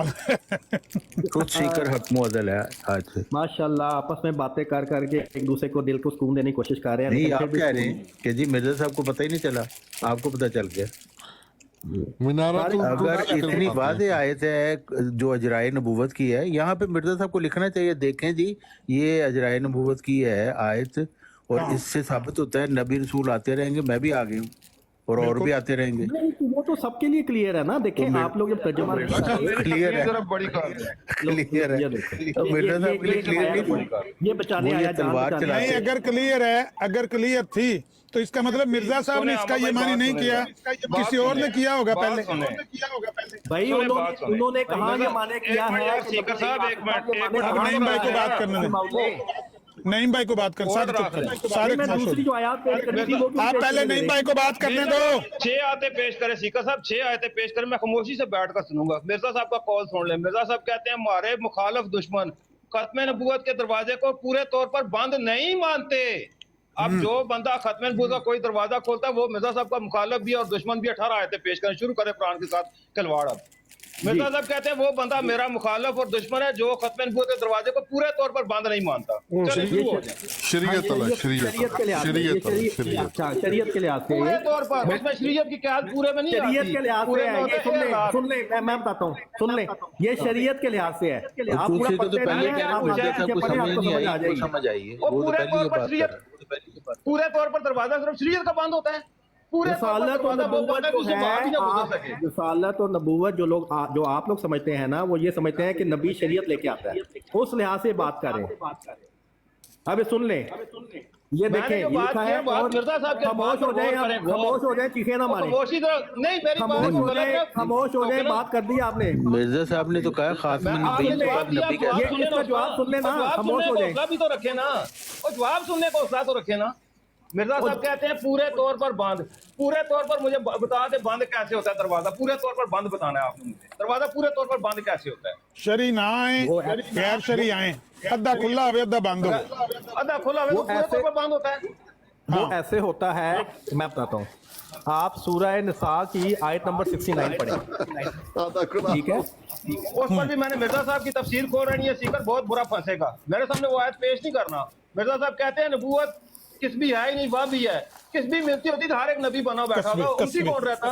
ट्रुथ सीकर हकमोदल है आज से। माशाल्लाह, आपस में बातें कर करके एक दूसरे को दिल को सुकून देने की कोशिश कर रहे हैं। नहीं लेकिन आप फिर भी कह रहे हैं कि जी मिर्जा साहब को पता ही नहीं चला, आपको पता चल गया। मीनारा तो अगर इतनी वादे आयत है जो अजराय नबूवत की है, यहाँ पे मिर्जा साहब को लिखना चाहिए, देखें जी ये अजराय नबूवत की है आयत, और इससे साबित होता है नबी रसूल आते रहेंगे, मैं भी आ गई हूँ और भी आते रहेंगे। नहीं, तो वो तो सबके लिए क्लियर है ना। देखें आप लोग जब तर्जुमा क्लियर है, जरा बड़ी कार है। क्लियर है। ये देखो, तो मिर्जा साहब के लिए क्लियर नहीं ये थी, बचाने वो ये आया, जान तलवार बचाने चलाते नहीं, आया। अगर क्लियर है, अगर क्लियर थी तो इसका मतलब मिर्जा साहब ने इसका ये मानी नहीं किया, किसी और ने किया होगा पहले। भाई सुने बात सुने। उन्होंने कहा ये माने किया एक मिनट है यार, सीकर साहब, एक मिनट, अब नईम भाई को बात करने दें, नईम भाई को बात कर, सारे चुप करें, सारे मैं खामोश हो दूसरी जाओ। जो आयत पेश करनी थी वो भी आप पेश पहले करने नईम दें। भाई को बात करने दो। 6 आयतें पेश करें सीकर साहब, 6 आयतें पेश करें, मैं खामोशी से बैठकर सुनूंगा। मिर्जा साहब का कॉल सुन ले। मिर्जा साहब कहते हैं हमारे मुखालिफ दुश्मन खत्म नबूवत के दरवाजे को पूरे तौर पर बंद नहीं मानते। अब जो बंदा खत्म नबूवत का कोई दरवाजा खोलता है वो मिर्जा साहब का मुखालिफ भी और दुश्मन भी। 18 आयतें पेश करें, शुरू करें कुरान के साथ खिलवाड़। अब मिर्जा साहब कहते हैं वो बंदा मेरा मुखालिफ और दुश्मन है जो खत्म नबूवत के दरवाजे को पूरे तौर पर बंद नहीं मानता। चलिए शुरू हो जाए। शरीयत अल्लाह, शरीयत के लिहाज से, शरीयत ये शरीयत। अच्छा, शरीयत के लिहाज से पूरे तौर पर उसमें शरीयत की क्या पूरे में नहीं आती। शरीयत के लिहाज से पूरे है में ये। होते हैं सुन ले मैं बताता हूँ, सुन ले, ये शरीयत के लिहाज से है। आप पूरा दूसरी को तो पढ़ते पहले रहें, कह रहे आप मिर्जा आगे साहब को पढ़ें, समझ आपको नहीं समझ आ आई, जाएगी। समझ आई है, वो वो तो पूरे पहली तौर ये पर बात शरीयत, कर रहे हैं। पूरे तौर पर दरवाजा सिर्फ शरीयत का बंद होता है। पूरे तौर पर रिसालत और दरवाजा वो नबूवत बंद है जो जिससे बाहर ही ना है, गुजर सके। रिसालत और नबूवत जो आप लोग समझते हैं ना, वो ये समझते हैं कि नबी शरीयत लेके आता है, उस लिहाज से बात करें। अब सुन ले, ये मैंने देखें, जो ये बात लिखा की है, है, बात और मिर्जा साहब के खामोश बात हो पर जाए, गौर करें, गौर। खामोश हो जाए, चीखे ना मारे, खामोशी तो नहीं, मेरी बात खामोश हो गलत जाए, है। खामोश हो जाए, बात कर दी आपने। मिर्जा साहब ने तो कहा खात्मा मैं आपने नबी के जवाब बाद दिया, नबी जवाब कहते हैं। सुनने इसका दो, जवाब सुन लेना, जवाब खामोश सुनने हो का जाए। हौसला भी तो रखे ना, और जवाब सुनने का हौसला तो रखे ना। मिर्जा साहब कहते हैं पूरे तौर पर बंद, पूरे तौर पर मुझे बता दे बंद कैसे होता है दरवाजा। पूरे तौर पर बंद बताना है आपने मुझे, दरवाजा पूरे तौर पर बंद कैसे होता है। शरी ना आए, गैर शरी आए, अद्धा खुला हो अद्धा बंद हो। अदा खुला हुआ तो पूरे ऐसे- तौर पर बंद होता है। वो ऐसे होता है, मैं बताता हूँ। आप सूरह निसा की आयत नंबर 69 पढ़ें, आधा खुला ठीक है? उस पर भी मैंने मिर्जा साहब की तफसीर खोल रही है, सीकर बहुत बुरा फंसेगा। मेरे सामने वो आयत पेश नहीं करना। मिर्जा साहब कहते हैं नबूवत किस भी है ही नहीं, वह भी है। किस भी मिलती होती तो हर एक नबी बना बैठा होगा, उनकी कौन रहता।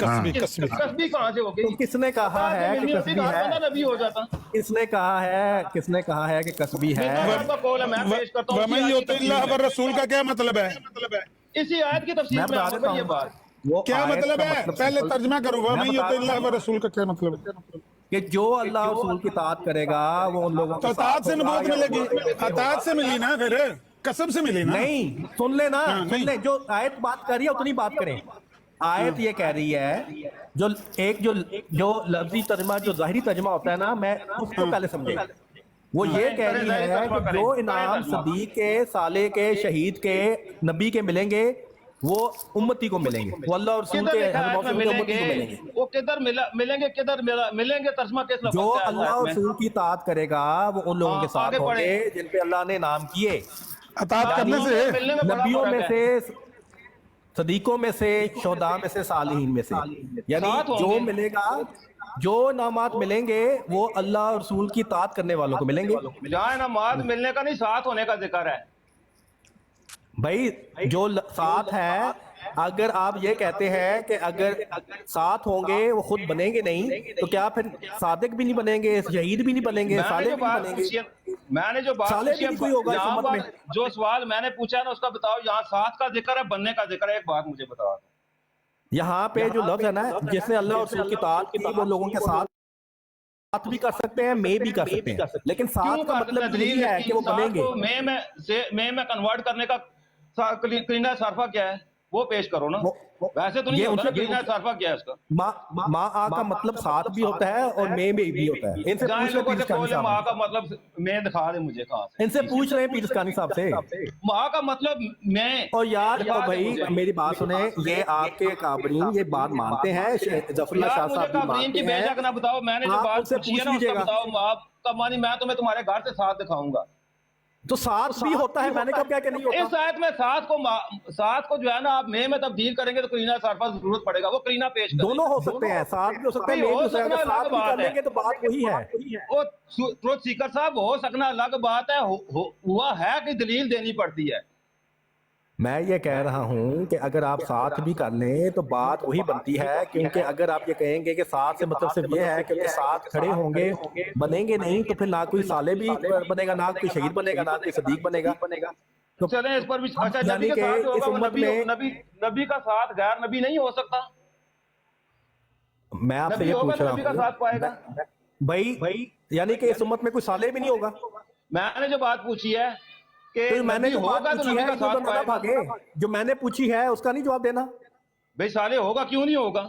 कसबी कसबी कसबी कहाँ से होगी? तो किसने कहा है कि मिलनी होती कसबी तो हर है? बंदा नबी हो जाता। किसने कहा है कि कसबी है? मिर्जा साहब का कौल है, मैं पेश करता हूँ। वमन युतिल्लाह व रसूल का क्या मतलब है? इसी आयत की तफसीर मैं में बता आपको देता ये हूँ। बात वो क्या आयत मतलब का है? पहले तर्जमा करो, वमन मैं बता युतिल्लाह व रसूल का क्या मतलब है? कि जो अल्लाह और रसूल की ताअत करेगा वो उन लोगों तो के अतात से होगा नबूवत या मिलेगी, उनके अतात से मिली ना, फिर कसम से मिली ना। नहीं, सुन ले ना, हाँ, सुन नहीं। ले, जो आयत बात कर रही है उतनी बात करें। आयत ये कह रही है, जो लफ्जी तर्जमा, जो ज़ाहिरी तर्जमा होता है ना, मैं उसको पहले समझे। वो ये कह रही है कि जो इनाम सदीक के, साले के, शहीद के, नबी के मिलेंगे वो उम्मती को मिलेंगे, वो अल्लाह और रसूल किधर के लिखा है उम्मती इसमें को मिलेंगे? मिलेंगे। वो किधर मिलेंगे, किधर मिलेंगे? तर्जमा किस लफ्ज़ जो से आया अल्लाह है और इसमें? रसूल की ताअत करेगा वो उन लोगों हाँ, के साथ आगे होंगे बढ़े। जिन पे अल्लाह ने नाम किए, अतात करने से मिलने में बड़ा नबियों में फर्क है। से, सदीकों में से, शोदा में से, सालिहीन में से। यानी साथ होंगे। जो मिलेगा, जो नामात मिलेंगे वो अल्लाह और रसूल की ताअत करने वालों को मिलेंगे। जहाँ नमाज मिलने का नहीं, साथ होने का जिक्र है। भाई जो साथ है, अगर आप ये कहते हैं कि अगर साथ होंगे वो खुद बनेंगे नहीं, तो क्या फिर सादिक भी नहीं बनेंगे, शहीद भी नहीं बनेंगे, मैंने साले जो भी नहीं बात बनेंगे? पूछी है, मैंने जो बात साले भी पूछी है, नहीं कोई होगा इस यहाँ उम्मत पर में। जो सवाल मैंने पूछा है ना उसका बताओ, यहाँ साथ का जिक्र है बनने का जिक्र है, एक बात मुझे बताओ। यहाँ पे जो लफ्ज है ना, जिसने अल्लाह और रसूल की ताअत की, वो लोगों के साथ भी कर सकते हैं, मैं भी कर सकते हैं, लेकिन साथ क्यों का कर मतलब सकते हैं? यही है कि वो साथ बनेंगे। को मैं में कन्वर्ट करने का करीना सारफा क्या है वो पेश करो ना। वैसे तो नहीं ये होता ना, उनसे- करीना सारफा क्या है उसका? माँ आ का मतलब साथ भी होता है और मैं भी होता है। इनसे जहाँ पूछ इन रहे लोगों से पीरस्कानी बोले साहब माँ से। का मतलब मैं दिखा दे मुझे कहाँ से। इनसे पूछ रहे हैं पीरस्कानी साहब से। माँ का मतलब मैं। और यार दिखा दे भाई मुझे। मेरी बात सुने, ये आपके काबरीन ये बात मानते हैं, जफरुल्लाह शाह यार मुझे साहब भी काबरीन की मानते हैं। बेशक ना बताओ, मैंने जो आप बात उनसे पूछी है पूछ ना उसका लीजिएगा। बताओ। आपका मानी मैं तुम्हें तुम्हारे घर से साथ दिखाऊंगा। तो साथ भी होता है, मैंने कब क्या कि नहीं इस होता। आयत में साथ को जो है ना आप में तब्दील करेंगे तो करीना सारफा जरूरत पड़ेगा, वो करीना पेश करें। दोनों हो सकते हैं, साथ भी हो सकते हैं, भाई, मैं भी हो हो सकता है। सकना अगर साथ अलग भी बात कर है। लेंगे तो बात वही है। वो ट्रुथ सीकर साहब हो सकना अलग बात है, हुआ है कि दलील देनी पड़ती है। मैं ये कह रहा हूं कि अगर आप साथ भी कर लें तो बात वही बनती है, क्योंकि अगर आप ये कहेंगे कि साथ से मतलब सिर्फ ये है कि उनके साथ खड़े होंगे, बनेंगे नहीं, तो फिर ना कोई साले भी बनेगा, ना कोई शहीद बनेगा, ना कोई सदीक बनेगा। तो चलें इस पर भी। अच्छा, यानी नबी के कि साथ जो इस होगा वो उम्मत में नबी का साथ गैर नबी नहीं हो सकता। मैं आपसे नबी ये होगा पूछ तो रहा नबी का हूँ साथ पाएगा। भाई, यानी कि इस उम्मत में कोई साले भी नहीं होगा। मैंने जो बात पूछी है कि तो मैंने नबी जो बात होगा तो पूछी नबी है, का जो साथ तो ना पाएगा। भागे, जो मैंने पूछी है उसका नहीं जवाब देना। भाई साले होगा क्यों नहीं होगा?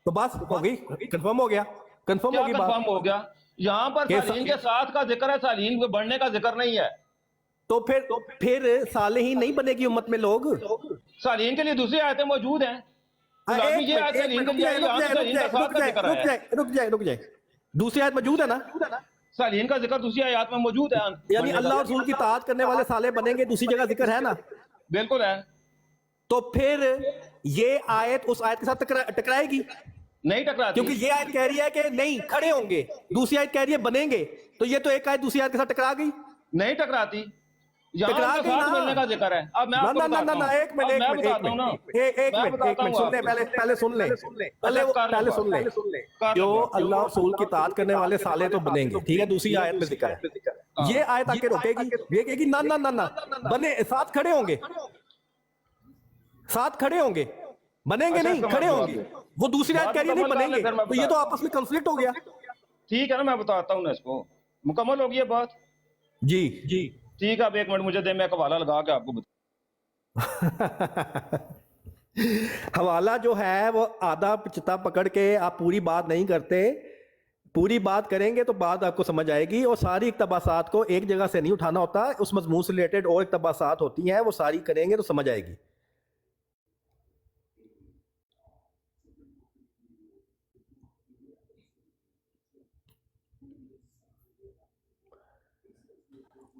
तो बस हो गई, कंफर्म हो गया, कंफर्म क्या होगी कंफर्म बात। हो गया? यहाँ पर के सालीन के साथ का जिक्र है, सालीन के बढ़ने का जिक्र नहीं है। तो फिर साले ही नहीं बनेगी उम्मत में लोग। सालीन के लिए दूसरी आयतें मौजूद हैं। गुलामी ये आयत सालीन के लिए आई, यहाँ तो सालीन का साथ का जिक्र है। रुक जाए, दूसरी आयत मौजूद है ना, सालीन का जिक्र दूसरी आयत में मौजूद है। यानी अल्लाह और रसूल की ताअत करने वाले साले बनेंगे, दूसरी जगह जिक्र है ना। बिल्कुल है। तो फिर ये आयत उस आयत के साथ टकराएगी, नहीं टकराती, क्योंकि ये आयत कह रही है कि नहीं खड़े होंगे, दूसरी आयत कह रही है बनेंगे, तो ये तो एक आयत दूसरी आयत के साथ टकरा गई। नहीं टकराती। यहाँ टकरा उनके गई साथ ना। मिलने का जिक्र है। अब मैं ना आपको ना ना बताता ना, हूँ। एक मिनट, अब एक मैं मिनट, बताता हूँ ना। एक मैं मिनट, बताता हूँ सुन ले, आपको। पहले सुन ले, पहले कर लो सुन ले। कर जो लो। अल्लाह और रसूल की ताअत करने वाले साले तो बनेंगे, ठीक है, दूसरी आयत में जिक्र है। ये आयत आके रोकेगी, ये कहेगी ना ना ना ना, बने साथ खड़े होंगे, साथ खड़े होंगे, बनेंगे अच्छा, नहीं, इसका खड़े मतलब होंगे। वो दूसरी आयत कह रही है नहीं मुकम्मल बनेंगे, कर ले, फिर मैं तो ये तो आपस में कंफ्लिक्ट हो गया। ठीक है ना, मैं बताता हूँ ना इसको। मुकम्मल होगी ये बात। जी ठीक है, अब एक मिनट मुझे दे, मैं एक हवाला लगा के आपको हवाला जो है वो आधा चिता पकड़ के आप पूरी बात नहीं करते, पूरी बात करेंगे तो बात आपको समझ आएगी। और सारी इक्तबासात को एक जगह से नहीं उठाना होता, उस मजमून से रिलेटेड और इक्तबासात होती हैं, वो सारी करेंगे तो समझ आएगी।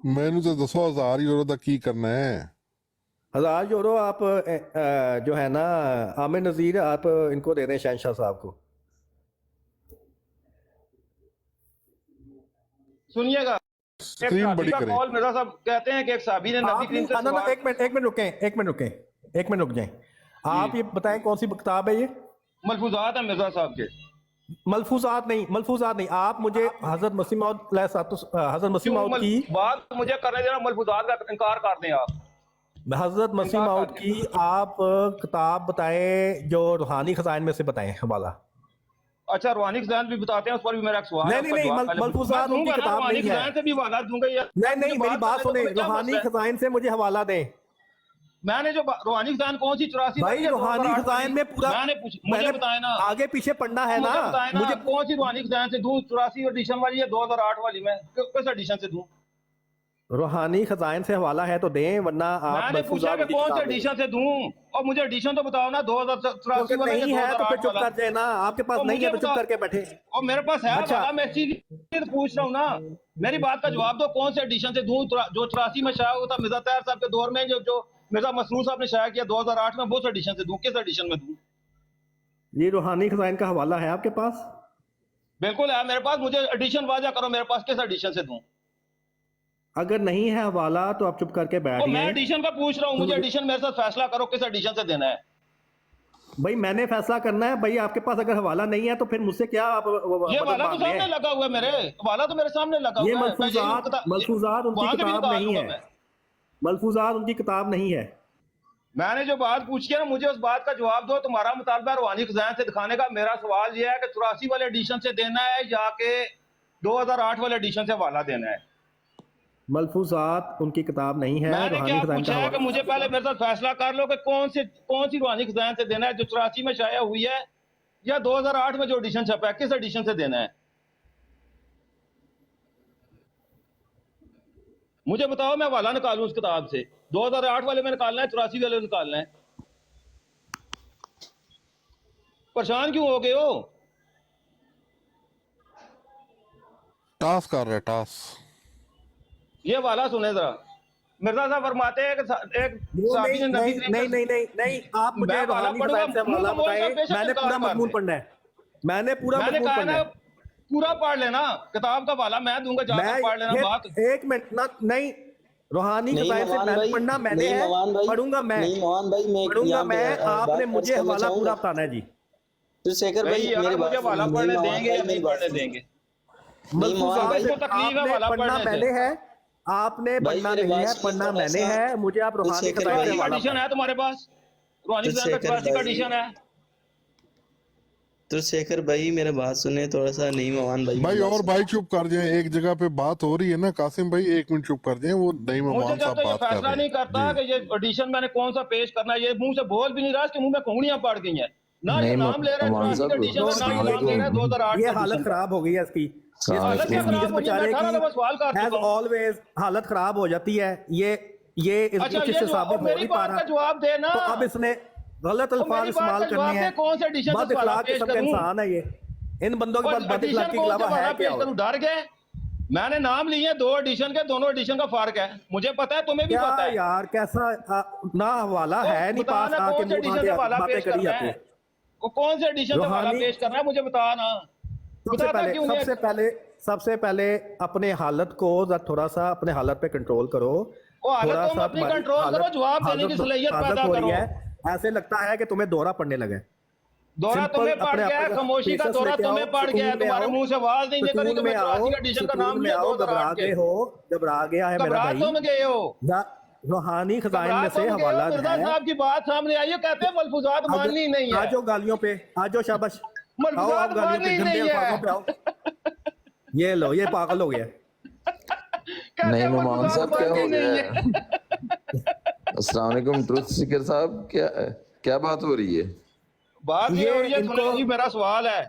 मैनू तो दसो 1000 यूरो का की करना है। 1000 यूरो आप जो है ना आमिर नज़ीर, आप इनको दे रहे हैं शहनशाह साहब को। सुनिएगा। एक स्क्रीन साहबी बड़ी का करें। कॉल मिर्जा साहब कहते हैं कि एक साहबी ने नबी करीम से ना ना सवाल- एक मिनट रुक जाएं। आप ये बताएं कौन सी किताब है ये? मलफूजात है मिर्जा साहब के। मलफूजात नहीं, आप मुझे हजरत मसीह मौद की बात मुझे करने देना, मलफूजात का इनकार कर दें आप। हजरत मसीह मौद की आप किताब बताएं जो रूहानी खजाइन में से बताएं हवाला। अच्छा, रूहानी खजान भी बताते हैं, उस पर भी मेरा एक सवाल है, नहीं, उसका नहीं, जवाब पहले- मलफूजात मैं दूंगा उनकी ना, किताब रूहानी नहीं है। खजान से भी हवाला दूंगा यार। नहीं, मेरी बात करने सुने, दो, क्या रूहानी मसला है? खजाइन से मुझे हवाला दें। मैंने जो रूहानी खजान कौन सी 84 भाई वाली है, रूहानी 2008 खजाइन में पूरा मैंने मुझे बताया ना, आगे पीछे पढ़ना है ना मुझे बताया ना, मुझे। कौन सी रूहानी खजान से दूं? 84 एडिशन वाली है, 2008 वाली में किस एडिशन से दूं? रूहानी खजाइन से हवाला है तो दें, वरना आप मैंने पूछा कि कौन से एडिशन से दूं, और मुझे एडिशन तो बताओ ना, 2084 वाला नहीं है तो फिर 2008 चुप वाला। कर जाए ना, आपके पास तो नहीं है मुझे तो चुप बताओ। करके बैठे। और मेरे पास है अच्छा। वाला, मैं इसीलिए पूछ रहा हूँ ना। मेरी बात का जवाब दो, कौन से एडिशन से दूं? जो 84 में शाया हुआ था मिर्जा तैयार साहब के दौर में, जो मिर्जा मसरूर साहब ने शाया किया 2008 में, वो एडिशन से दूं? किस एडिशन में दूं? ये रूहानी खजाइन का हवाला है आपके पास? बिल्कुल है मेरे पास, मुझे एडिशन वाजा करो, मेरे पास किस एडिशन से दूं? अगर नहीं है हवाला तो आप चुप करके तो मैं बैठिए। एडिशन का पूछ रहा हूँ, मुझे एडिशन मेरे साथ फैसला करो किस एडिशन से देना है। भाई मैंने फैसला करना है भाई, आपके पास अगर हवाला नहीं है तो फिर मुझसे क्या आप ये हवाला तो सामने लगा हुआ है, मेरे हवाला तो मेरे सामने लगा ये हुआ है। मलफूजात उनकी वहाँ के भी किताब निकाल नहीं लूंगा है, मैं। मलफूजात उनकी किताब नहीं है। मैंने जो बात पूछी है ना, मुझे उस बात का जवाब दो। तुम्हारा मुतालबा रूहानी खजान से दिखाने का, मेरा सवाल यह है कि 84 वाले एडिशन से देना है या कि 2008 वाले एडिशन से हवाला देना है। मलफूजात उनकी किताब नहीं है, मैंने रूहानी क्या खजान पूछा का है कि हवाला। मुझे पहले मेरे साथ फैसला कर लो कि कौन सी रूहानी खजान से देना है, जो 84 में शाया हुई है या 2008 में जो एडिशन छपा है, किस एडिशन से देना है मुझे बताओ। मैं हवाला निकालूं उस किताब से, 2008 वाले में निकालना है, 84 वाले में निकालना है। परेशान क्यों हो गए हो? टास कर रहा है टास। ये वाला सुने जरा। मिर्जा साहब फरमाते हैं कि एक साहबी ने नबी करीम नहीं नहीं नहीं नहीं, आप मुझे मैं वाला रूहानी पढ़ूंगा, खजान से हवाला मुंह बोल का बताएं। बेशक मैंने इनकार पूरा कर मजमून दे। पढ़ना है, मैंने पूरा मैंने मजमून कहा पढ़ना ना है। पूरा पढ़ लेना, किताब का वाला मैं दूंगा, जाकर पढ़ लेना बात। एक मिनट ना, नहीं रूहानी नहीं खजान से मवान मैंने भाई, पढ़ना मैंने नहीं है, मवान भाई, पढ़ूंगा मैं, नहीं मवान भाई, मैं पढ़ूंगा यहाँ पे, मैं, आपने बात मुझे करना हवाला चाहूंगा। पूरा बताना है जी। तो शेखर भाई भाई यार मेरी मुझे बात वाला सुनो, पढ़ने नहीं मवान देंगे भाई या नहीं मेरी बात पढ़ने सुनो। देंगे? नहीं मवान भाई, इसको तकलीफ है वाला पढ़ना पढ़ने मैंने से। है, आपने भाई पढ़ना मेरी नहीं बात है, सुनो पढ़ना थोड़ा मैंने सा। है। मुझे आप तो रूहानी शेखर खजान भाई, से का हवाला एडिशन है तुम्हारे पास? रूहानी तो खजान का शेखर 84 का भाई, एडिशन है। तो शेखर भाई मेरे बात सुने थोड़ा सा। नहीं मवान भाई भाई मेरी बात और सुनो। भाई चुप कर जाए, एक जगह पे बात हो रही है ना। कासिम भाई 1 मिनट चुप कर जाए, वो नहीं मुझे मान जब साहब तक ये बात कर फैसला रहे नहीं करता हैं कि ये एडिशन मैंने कौन सा पेश करना है, ये मुंह से बोल भी नहीं रहा, इसके मुंह में कुंगड़ियां पड़ गई हैं। ना ये नहीं, नाम ले रहा है मवान 84 का एडिशन का, ना ये नाम ले रहा है 2008 ये का हालत एडिशन। खराब हो गई है इसकी, हालत क्या खराब होगी? मैं 18 दफा सवाल कर चुका हूं। ऑलवेज हालत खराब हो जाती है। ये अच्छा इससे ये साबित हो मेरी नहीं पा बात का रहा। जवाब दे ना। तो अब इसने गलत तो अल्फाज मेरी बात इस्तेमाल का जवाब करने दे, हैं। कौन से एडिशन बद से सवाल इखलाक पेश किस्म का करूं? इंसान है ये। इन बंदों के पास बद एडिशन इखलाकी के कौन सा अलावा वाला है क्या? पेश करूं? डर गए? मैंने नाम लिए 2 एडिशन के, दोनों एडिशन का फर्क है, मुझे पता है, तुम्हें भी क्या पता है। यार कैसा ना हवाला है नहीं पास, बताना आके कौन से मुंह एडिशन का वाला बातें पेश करी करना जाती है, है। वो कौन से एडिशन का वाला रूहानी- पेश करना है, मुझे बता ना। बताता क्यों नहीं? सबसे पहले अपने हालत को थोड़ा सा अपने हालत पे कंट्रोल करो। वो हालत थोड़ा तुम सा अपनी तुम्हारी कंट्रोल करो, जवाब देने की हालत सलाहियत हालत पैदा हो रही करो। है। ऐसे लगता है कि तुम्हें दौरा पड़ने लगे। दौरा सिंपल तुम्हें पड़ अपने गया है, आप को खामोशी का पेशेंस दौरा लेके आओ, तुम्हें पड़ गया है, सुकून में तुम्हारे आओ, मुंह से आवाज नहीं निकल रही कि मैं 84 का एडिशन का नाम लिया घबरा 2008 गए के। हो, घबरा गया है मेरा घबरा भाई। तुम गए हो, रूहानी खजाइन घबरा में से तुम गए हवाला हो। मिर्जा है। साहब की बात सामने आई है, कहते हैं मलफूजात माननी नहीं है। आ जाओ गालियों पे, आ जाओ शाबाश, आओ मलफूजात आप गालियों पे, माननी गंदे नहीं अल्फाजों पे है। आओ। ये लो, ये पागल हो गया। कहते हैं नहीं, मेहमान मलफूजात साहब, क्या माननी हो नहीं गया है। अस्सलाम वालेकुम ट्रुथ सीकर साहब, क्या बात हो रही है? बात ये ये हो रही है, इनको- सुनो जी, मेरा सवाल है।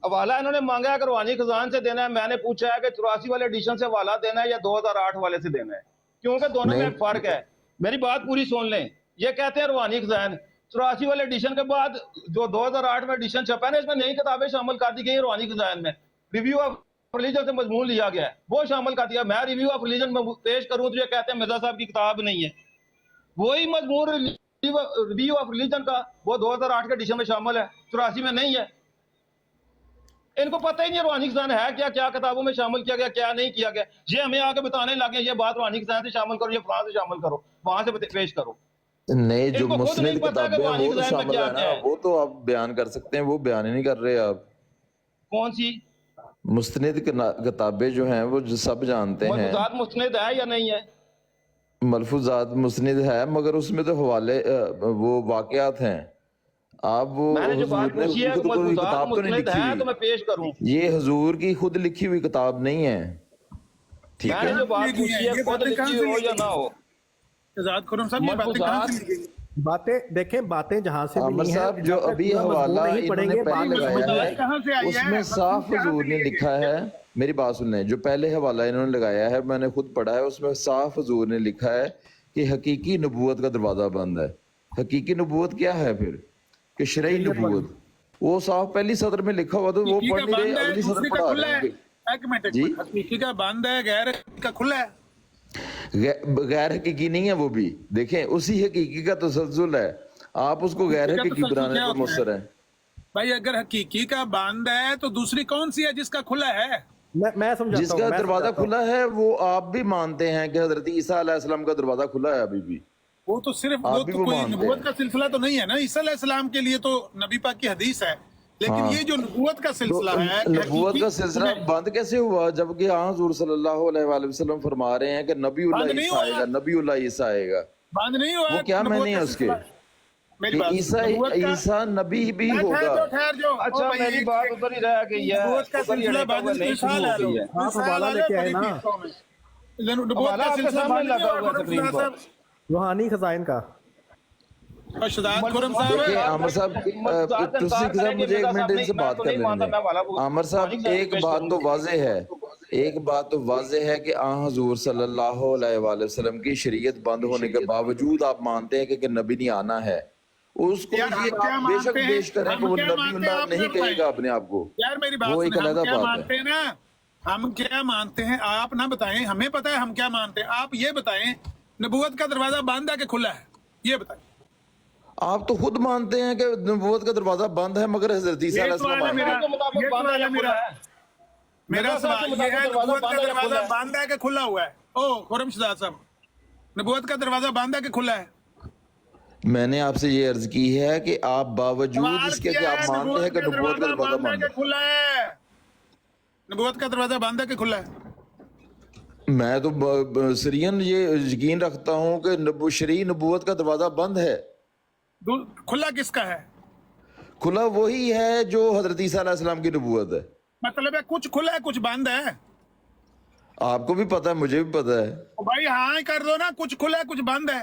हवाला इन्होंने मांगा है कि रूहानी खजान से देना है, मैंने पूछा है कि 84 वाले एडिशन से हवाला देना है या 2008 वाले से देना है, क्योंकि दोनों में नहीं। एक फर्क है। मेरी बात पूरी सुन लें। ये कहते हैं रूहानी खजान 84 वाले एडिशन के बाद जो 2008 में एडिशन छपा है ना, इसमें नई किताबें शामिल कर दी गई हैं। रूहानी खजान में रिव्यू ऑफ रिलीजन से मजमून लिया गया है, वो शामिल कर दिया। मैं रिव्यू ऑफ रिलीजन में पेश करूं तो ये कहते हैं मिर्जा साहब की किताब नहीं है। वही मजमून रिव्यू ऑफ रिलीजन का वो 2008 के एडिशन में शामिल है, 84 में नहीं है। इनको पता ही नहीं रूहानी खजान है क्या, क्या किताबों में शामिल किया गया, क्या नहीं किया गया। ये हमें आके बताने लगे ये बात रूहानी खजान से शामिल करो, ये फलां से शामिल करो, वहां से पेश करो। नहीं, जो इनको खुद मुस्लिम नहीं पता कि किताबें हैं रूहानी वो तो खजान में शामिल क्या है ना, क्या है। वो तो आप बयान कर सकते हैं, वो बयान ही नहीं कर रहे आप। कौन सी मुस्लिम किताबें जो हैं वो सब जानते हैं। मलफूजात मुस्निद है या नहीं है? मलफूजात मुस्निद है, मगर उसमें तो हवाले वो वाकयात हैं। आप वो मैंने जो बात हुजूर ने पूछी है खुद कोई मलफूजात किताब तो नहीं मुस्निद लिखी है तो मैं हुई, पेश करूं। ये हुजूर की खुद लिखी हुई किताब नहीं है, ठीक मैंने है? जो बात पूछी है खुद लिखी हो या ना हो, आजाद खुर्रम साहब, ये बातें कहाँ से ली गई? बातें देखें, बातें जहां से भी आमिर नहीं है, साहब, जो जब तक अभी पूरा मजमून हवाला नहीं इन्होंने पढ़ेंगे, बात पहले नहीं लगाया समझ है, कहाँ से आई है? उसमें साफ कहाँ से हुजूर ने ली गई? लिखा है, मेरी बात सुनने, जो पहले हवाला इन्होंने लगाया है मैंने खुद पढ़ा है, उसमें साफ हुजूर ने लिखा है कि हकीकी नबूवत का दरवाजा बंद है। हकीकी नबूवत क्या है फिर? कि शरई नबूवत, वो साफ पहली सदर में लिखा हुआ, तो वो हकीकी पढ़ का नहीं रहे, बंद है, अगली दूसरी सदर का पढ़ा खुला रहे है। हैं। एक मिनट, जी? हकीकी का बंद है, गैर का खुला है। गैर हकीकी नहीं है वो भी, देखें उसी हकीकी का तसलसल है, आप उसको गैर हकीकी का हकीकी तसलसल बनाने क्या पर होता मुसर है। भाई अगर हकीकी का बंद है तो दूसरी कौन सी है जिसका खुला है? मैं समझाता हूं, जिसका मैं दरवाजा समझाता हूं। खुला है वो आप भी मानते हैं कि हजरत ईसा अलैहिस्सलाम का दरवाजा खुला है अभी भी। वो तो सिर्फ आप वो भी तो वो कोई मानते नबूवत हैं। का सिलसिला तो नहीं है ना। ईसा अलैहिस्सलाम के लिए तो नबी पाक की हदीस है, लेकिन हाँ। ये जो नबूवत का तो सिलसिला है कि नबूवत का हकीकी सिलसिला बंद कैसे हुआ जबकि हाँ हुजूर सल्लल्लाहु अलैहि वसल्लम फरमा रहे हैं कि नबीउल्लाह बंद नहीं ईसा हुआ। आएगा, नबीउल्लाह ईसा आएगा। बंद नहीं हुआ वो क्या नबूवत मैंने का है उसके सिलसिला। मेरी कि बात ईसा नबूवत का ईसा नबी भी होगा। ठहर जो अच्छा ओ भाई, मेरी एक बात सेकंड। उधर ही रह गई है, नबूवत का उधर ही सिलसिला अड़का हुआ बांधने नहीं की शुरू मिसाल हो है लो, गई है। आप मिसाल हवाला आ लेके जाए आए बड़ी ना। चीज़ों में। नबूवत हवाला का आपके सिलसिला सामने बांध नहीं लगा हुआ हुआ है खुरम तकरीर खुदा पर। साहब रूहानी खजाइन का। और शहजाद खुरम देखिए साहब। आमर साहब तुसी साहब मुझे एक मिनट इनसे बात कर लेने दें। आमर साहब एक बात तो वाज़ेह है, एक बात तो वाज़ेह है कि हजूर सल्लल्लाहु अलैहि वसल्लम की शरीयत बंद होने के बावजूद आप मानते हैं कि नबी नहीं आना है। उसको यार हम ये क्या आप बेशक मानते हैं, पेश करें कि हम वो क्या मानते हैं, नबीउल्लाह आप नहीं ना बताएं। कहेगा अपने आप को, यार मेरी बात वो एक सुने, हम अलग क्या बात मानते है। हैं ना, हम क्या मानते हैं आप ना बताएं, हमें पता है हम क्या मानते हैं। आप ये बताएं नबूवत का दरवाजा बंद है कि खुला है, ये बताएं। आप तो खुद मानते हैं कि नबूवत का दरवाजा बंद है मगर हजरत ईसा ये तो है ना अलैहिस्सलाम मेरा, आएंगे। के मुताबिक ये तो बंद है है ना या खुला है? मेरा मिर्जा साहब सवाल के ये है मुताबिक नबूवत दरवाजा का बंद है या दरवाजा खुला है? बंद है कि खुला हुआ है? ओ खुरम शहजाद साहब, नबूवत का दरवाजा बंद है कि खुला है? मैंने आपसे ये अर्ज की है कि आप बावजूद सवाल इसके कि किया आप है मानते हैं कि नबूवत का दरवाजा बंद है बंद कि है। खुला है? नबूवत का दरवाजा बंद है कि खुला है? मैं तो सरियन ये यकीन रखता हूँ कि शरई नबूवत का दरवाजा बंद है। खुला किसका है? खुला वही है जो हजरत ईसा अलैहिस्सलाम की नबूवत है। मतलब है कुछ खुला है कुछ बंद है। आपको भी पता है, मुझे भी पता है। ओ भाई हाँ ही कर दो ना, कुछ खुला है कुछ बंद है।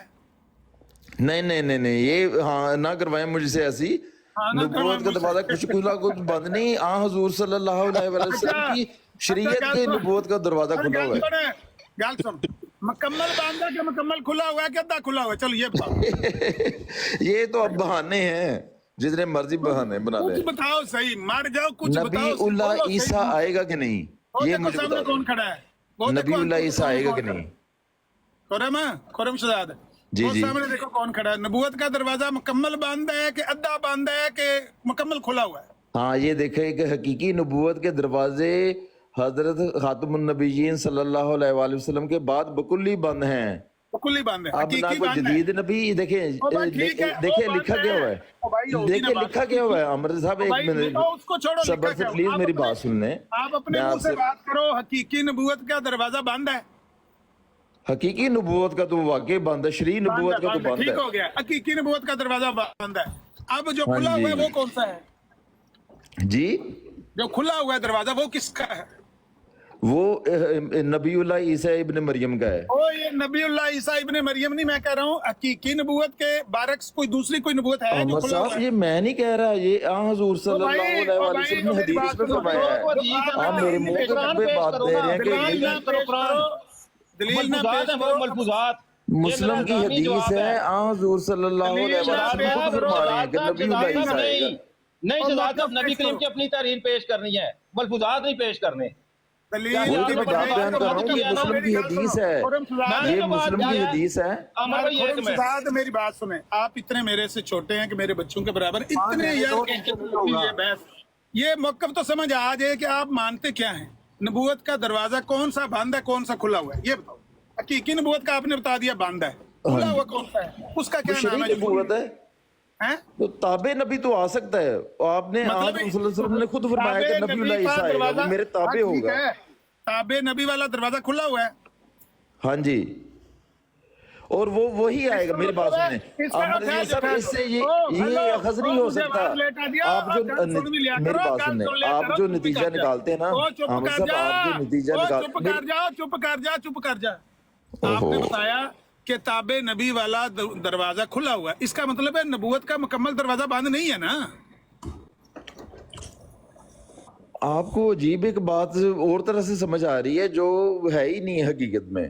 नहीं नहीं नहीं नहीं, ये हाँ ना करवाएं मुझसे ऐसी। हाँ, ना नबूवत करवाएं का दरवाजा मुझसे। कुछ खुला कुछ बंद नहीं। हजूर सल्लल्लाहु अलैहि वसल्लम की शरीयत अच्छा, के गल सुन। नबूवत का दरवाजा अरे खुला गल हुआ है। सुन, गल सुन, मुकम्मल बंद है कि मुकम्मल खुला हुआ है कि अद्धा खुला हुआ है? चलो ये बताओ। ये तो अब बहाने हैं, जितने मर्जी बहाने बना कुछ ले। बताओ सही, मर जाओ कुछ बताओ। नबीउल्लाह बोलो सही। ईसा आएगा कि नहीं, वो ये देखो मुझे सामने बता कौन दो। खड़ा है, वो देखो नबीउल्लाह अंकल, ईसा आएगा कि कौन नहीं? खुरम है, खुरम शहजाद जी, वो जी। सामने देखो कौन खड़ा है। नबूवत का दरवाजा मुकम्मल बंद है कि अद्धा बंद है कि मुकम्मल खुला हुआ है? हाँ ये देखे कि हकीकी नबूवत के दरवाजे हजरत खातमुन नबीयीन सल्लल्लाहु अलैहि वसल्लम के बाद बकुल्ली बंद हैं। बिल्कुल ही बंद है, अब ना हकीकी कोई बंद है। जदीद नबी देखे ओ भाई ठीक है, देखे वो लिखा बात क्या है। हुआ ओ भाई है, होती ना देखे बात। लिखा क्या हुआ है। अमर साहब ओ एक भाई, मिनट ओ उसको छोड़ो, सबर लिखा से क्या? प्लीज आप मेरी अपने- बात सुन लें। आप अपने मैं मुंह से आपसे बात करो, हकीकी नबूवत का दरवाजा बंद है। हकीकी नबूवत का तो वाकई बंद है, शरई नबूवत का तो बंद है, बंद ठीक है। हो गया, हकीकी नबूवत का दरवाजा बंद है। अब जो हाँ खुला हुआ है जी। वो कौन सा है? जी जो खुला हुआ है दरवाजा वो किसका है? वो नबीउल्लाह ईसा इब्न मरियम का है। ओ ये नबीउल्लाह ईसा इब्ने मरियम नहीं, मैं कह रहा हूँ हकीकी नबूवत के बारक्स कोई दूसरी कोई नबूवत है जो अहमद खुला हुआ साहब है? ये मैं नहीं कह रहा, ये हजूर सल्लल्लाहु अलैहि वसल्लम ने मेरी हदीस बात में सुनो, फरमाया है। आप मेरे मुंह पे बात दे रहे हैं दलील कि ना पेश करो, दलील ना पेश करो। मलफूजात मुस्लिम की हदीस है, हजूर सल्लल्लाहु अलैहि वसल्लम ने खुद फरमा रहे हैं कि नबीउल्लाह ईसा आएगा। नहीं शहजाद साहब, नबी करीम की अपनी तारीफ पेश करनी है, मलफूजात नहीं पेश करने। दलील वो तो मैं बात बयान कर रहा हूँ, ये मुस्लिम की हदीस है, ये मुस्लिम की हदीस है। अमर भाई एक मिनट, खुरमशहजाद मेरी बात सुने, आप इतने मेरे से छोटे हैं कि मेरे बच्चों के बराबर, इतने यार ये बहस, ये मौकफ तो समझ आ जाए कि आप मानते क्या हैं। नबूवत का दरवाजा कौन सा बंद है कौन सा खुला हुआ है ये बताओ। हकीकी नबूवत का आपने बता दिया बंद है, खुला हुआ कौन सा है? उसका वो क्या नाम शरई है? नबूवत है, हैं? तो ताबे नबी तो आ सकता है। आपने मतलब आप सल्लल्लाहु अलैहि वसल्लम ने खुद फरमाया कि ताबे नबीउल्लाह नबी का ईसा आएगा, वो दरवाजा- मेरे ताबे हाँ, ठीक होगा। है, ताबे नबी वाला दरवाजा खुला हुआ है। हाँ जी, और वो वही आएगा। मेरी बात सुने, अमर जी सब इससे ये अखज़ नहीं हो सकता। आप जो मेरी बात सुने, आप जो नतीजा निकालते हैं ना अमर साहब, आप जो नतीजा चुप कर जाओ, चुप कर जा, चुप कर जा। आपने बताया कि ताबे नबी वाला दरवाजा खुला हुआ है, इसका मतलब है नबूवत का मुकम्मल दरवाजा बंद नहीं है ना? आपको अजीब एक बात और तरह से समझ आ रही है जो है ही नहीं है हकीकत में।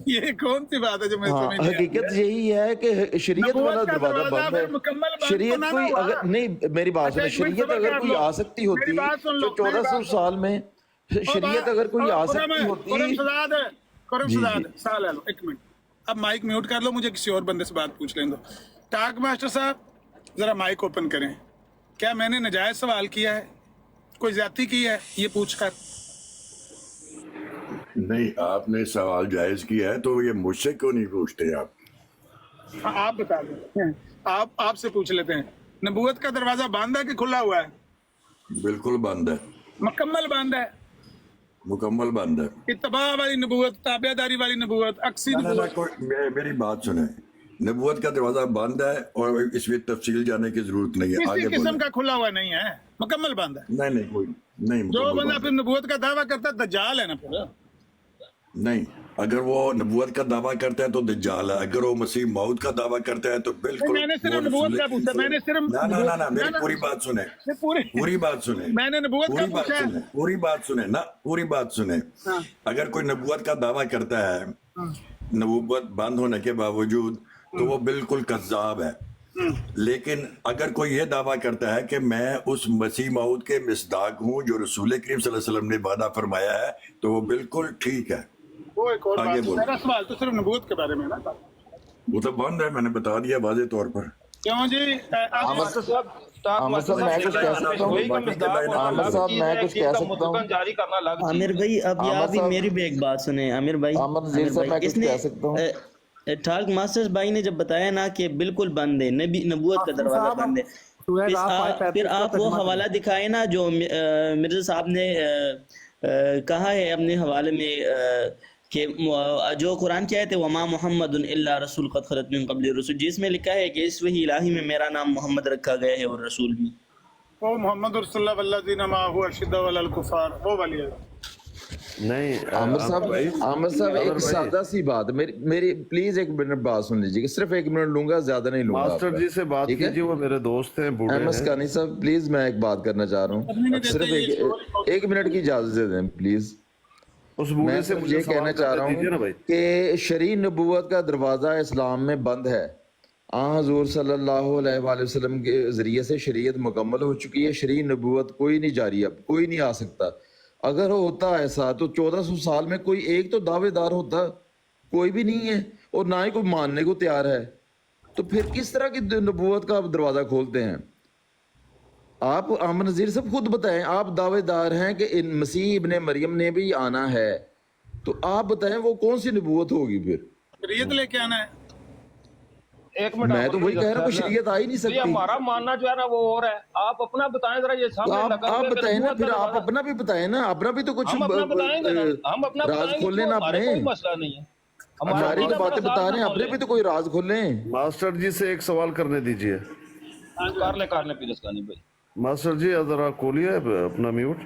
ये कौन सी बात है जो मैं हाँ, समझ नहीं आ रही? हकीकत यही है कि शरीयत वाला नबूवत का दरवाजा दरवाजा बंद फिर मुकम्मल है। बंद शरीयत तो ना कोई हुआ। अगर नहीं, मेरी बात अच्छा, सुने, एक मिनट शरीयत सब्र अगर कर कोई लो। आ सकती होती मेरी बात सुन लो, तो मेरी बात 1400 सुन। साल में शरीयत अगर कोई आ सकती होती। खुरमशहजाद साल ले लो, एक मिनट, अब माइक म्यूट कर लो, मुझे किसी और बंदे से बात पूछ लें दो। टाक मास्टर साहब जरा माइक ओपन करें। क्या मैंने नाजायज सवाल किया है, कोई ज्यादती की है ये पूछकर? नहीं, आपने सवाल जायज किया है तो ये मुझसे क्यों नहीं पूछते आप? आप बता दें, आप से पूछ लेते हैं, नबूवत का दरवाजा बंद है कि खुला हुआ है? बिल्कुल बंद है, मुकम्मल बंद है। मुकम्मल बंद है। इत्तबा वाली नबूवत, ताबेदारी वाली नबूवत, अक्सी ना, ना, ना, नबूवत, मेरी बात सुने, नबूवत का दरवाजा बंद है और इसमें तफसील जाने की जरूरत नहीं है। किसी आगे किस्म बोलो। का खुला हुआ नहीं है, मुकम्मल बंद है। नहीं नहीं कोई नहीं, जो मुकम्मल बंदा बंद फिर नबूवत का दावा करता है दज्जाल है ना फिर। है। नहीं, अगर वो नबूवत का दावा करता है तो दज्जाल है, अगर वो मसीह मौत का दावा करता है तो बिल्कुल मैंने सिर्फ वो नबूवत रसूल का पूछा, मैंने सिर्फ ना ना ना ना मेरी ना, पूरी बात सुने, पूरी पूरी बात सुने, मैंने नबूवत का पूरी बात पूछा। सुने, पूरी बात सुने ना, पूरी बात सुने। हाँ। अगर कोई नबूवत का दावा करता है नबूवत बंद होने के बावजूद तो वो बिल्कुल कज़्ज़ाब है। लेकिन अगर कोई ये दावा करता है कि मैं उस मसीह मऊद के मिसदाक हूँ जो रसूल करीम सल्लल्लाहु अलैहि वसल्लम ने वादा फरमाया है, तो वो बिल्कुल ठीक है। वो एक और आगे बात, बोलो। मेरा सवाल तो सिर्फ नबूवत के बारे में ना था। वो तो बंद है, मैंने बता दिया वाज़े तौर पर। क्यों जी? आमिर साहब मैं कुछ कह सकता हूँ? आमिर साहब मैं कुछ कह सकता हूँ? जारी करना लग आमिर भाई अब आमिर आप भी साहब- मेरी भी एक बात सुने। आमिर भाई, आमिर नज़ीर साहब, मैं कुछ इसने कह सकता हूँ? ठाक मास्टर्स भाई ने जब बताया ना कि बिल्कुल बंद है, नबूवत का दरवाजा बंद है, फिर आप वो हवाला दिखाए ना जो मिर्जा साहब ने कहा है अपने हवाले में कि जो कुरान की आयत है वमा मुहम्मदुन इल्ला रसूल क़द खलत मिन क़ब्लिही रसूल, जिसमें लिखा है कि इस वही इलाही में मेरा नाम मोहम्मद रखा गया है और रसूल भी। वो मोहम्मद रसूलुल्लाह वल्लज़ीना माअहु अशिद्दउ अलल कुफ़ार, वो वाली है। नहीं आमिर साहब एक सादा सी बात, मेरी प्लीज एक मिनट बात सुन लीजिए, सिर्फ एक मिनट लूंगा, ज्यादा नहीं लूंगा। मास्टर जी से बात ठीक है? कीजिए, वो मेरे दोस्त हैं, बूढ़े अहमद हैं। कानी साहब प्लीज, मैं एक बात करना चाह रहा हूँ, सिर्फ एक मिनट की इजाजत दे दें प्लीज। उस बूढ़े मैं से सिर्फ मुझे ये कहना चाह रहा दीजिए ना हूँ भाई। कि शरई नबूवत का दरवाजा इस्लाम में बंद है। हजूर सल्लल्लाहु अलैहि वसल्लम के जरिए से शरीयत मुकम्मल हो चुकी है, शरई नबूवत कोई नहीं जारी, अब कोई नहीं आ सकता। अगर होता ऐसा तो 1400 साल में कोई एक तो दावेदार होता, कोई भी नहीं है और ना ही कोई मानने को तैयार है, तो फिर किस तरह की नबूवत का आप दरवाजा खोलते हैं? आप आमिर नज़ीर साहब खुद बताएं, आप दावेदार हैं कि इन मसीह इब्ने मरियम ने भी आना है, तो आप बताएं वो कौन सी नबूवत होगी फिर? शरीयत लेके आना है। एक मिनट, मैं तो वही कह रहा हूँ, शरीयत आ ही नहीं ये सकती। हमारा मानना जो है ना वो और है, आप अपना बताएं जरा, ये तो सामने आप लगा के बताएं ना, नबूवत फिर का आप दरवाजा। अपना भी बताएं ना, अपना भी तो कुछ हम अपना बताएंगे ना, हम अपना राज बताएंगे, खोलें ना हमारे अपने। कोई मसला नहीं है। हमारी अपना तो बातें बड़ा बता साथ रहे हैं, ना अपने खोलें। भी तो कोई राज खोलें। मास्टर जी से एक सवाल करने दीजिए। कर ले पीरसकानी भाई। मास्टर जी जरा खोलिए अपना म्यूट।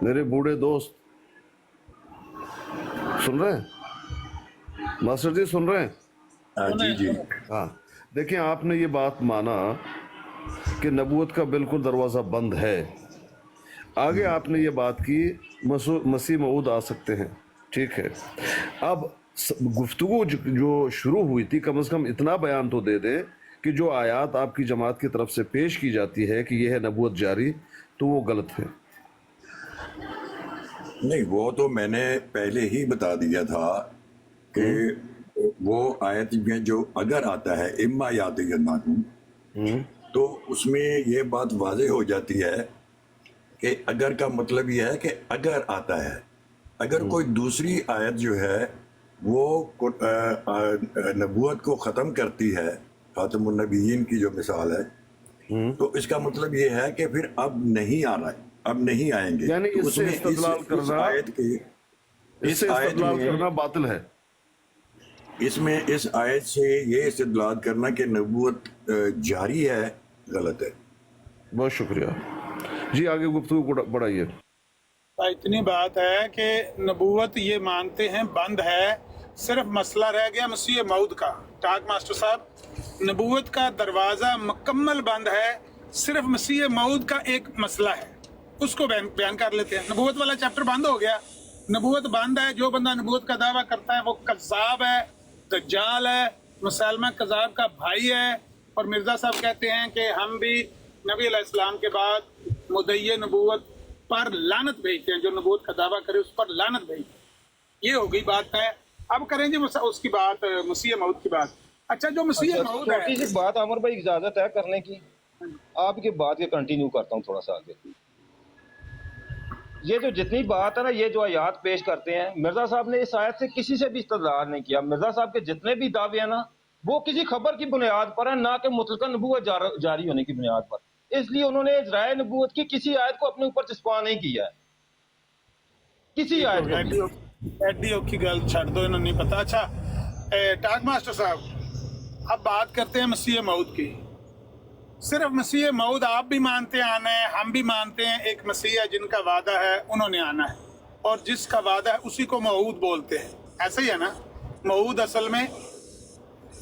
मेरे बूढ़े दोस्त सुन रहे हैं? मास्टर जी सुन रहे हैं? जी जी। हाँ, देखिए आपने ये बात माना कि नबूवत का बिल्कुल दरवाज़ा बंद है। आगे आपने ये बात की मसीह मऊद आ सकते हैं, ठीक है। अब गुफ्तगू जो शुरू हुई थी, कम से कम इतना बयान तो दे दें कि जो आयात आपकी जमात की तरफ से पेश की जाती है कि यह है नबूवत जारी, तो वो गलत है। नहीं, वो तो मैंने पहले ही बता दिया था कि वो आयत में जो अगर आता है इम्मा याद तो उसमें ये बात वाज़ेह हो जाती है कि अगर का मतलब ये है कि अगर आता है। अगर कोई दूसरी आयत जो है वो नबूवत को ख़त्म करती है, खातमुन नबीयीन की जो मिसाल है, तो इसका मतलब ये है कि फिर अब नहीं आ रहा है, अब नहीं आएंगे। यानी तो इससे उसमें इस्तदलाल इस करना, आयत के इससे आयत इस्तदलाल में- करना बातिल है। इसमें इस आयत से ये इस्तदलाल करना कि नबूवत जारी है, गलत है। बहुत शुक्रिया जी, आगे गुफ्तगू बढ़ाइए। इतनी बात है कि नबूवत ये मानते हैं बंद है, सिर्फ मसला रह गया मसीह मऊद का। टाक मास्टर साहब, नबूवत का दरवाज़ा मुकम्मल बंद है, सिर्फ मसीह मऊद का एक मसला है, उसको बयान कर लेते हैं। नबूवत वाला चैप्टर बंद हो गया, नबूवत बंद है। जो बंदा नबूवत का दावा करता है वो कज़्ज़ाब है, दज्जाल है, मुसलमान कज़्ज़ाब का भाई है। और मिर्ज़ा साहब कहते हैं कि हम भी नबी अलैहिस्सलाम के बाद मुद्दई नबूवत पर लानत भेजते हैं, जो नबूवत का दावा करे उस पर लानत भेजते हैं। ये हो गई बात है। अब करेंगे उसकी बात, मसीह मऊद की बात। अच्छा, जो मसीह मऊद है, छोटी सी बात अमर भाई, इजाजत है करने की? आपकी बात के कंटिन्यू करता हूँ थोड़ा सा आगे। یہ جو جتنی بات ہے نا، یہ جو آیات پیش کرتے ہیں، مرزا صاحب نے اس آیت سے کسی سے بھی استدلال نہیں کیا. مرزا صاحب کے جتنے بھی دعوے ہیں نا، وہ کسی خبر کی بنیاد پر ہے، نہ کہ مطلقاً نبوت جاری ہونے کی بنیاد پر. اس لیے انہوں نے اجرائے نبوت کی کسی آیت کو اپنے اوپر چسپاں نہیں کیا ہے، کسی آیت کو بھی. ایڈیو کی گل چھڑ دو، انہوں نے نہیں پتا. اچھا ٹاک ماسٹر صاحب، اب بات کرتے ہیں مسیح موعود کی. صرف مسیح موعود آپ بھی مانتے ہیں آنا ہے، ہم بھی مانتے ہیں ایک مسیح ہے جن کا وعدہ ہے انہوں نے آنا ہے، اور جس کا وعدہ ہے اسی کو موعود بولتے ہیں. ایسا ہی ہے نا؟ موعود اصل میں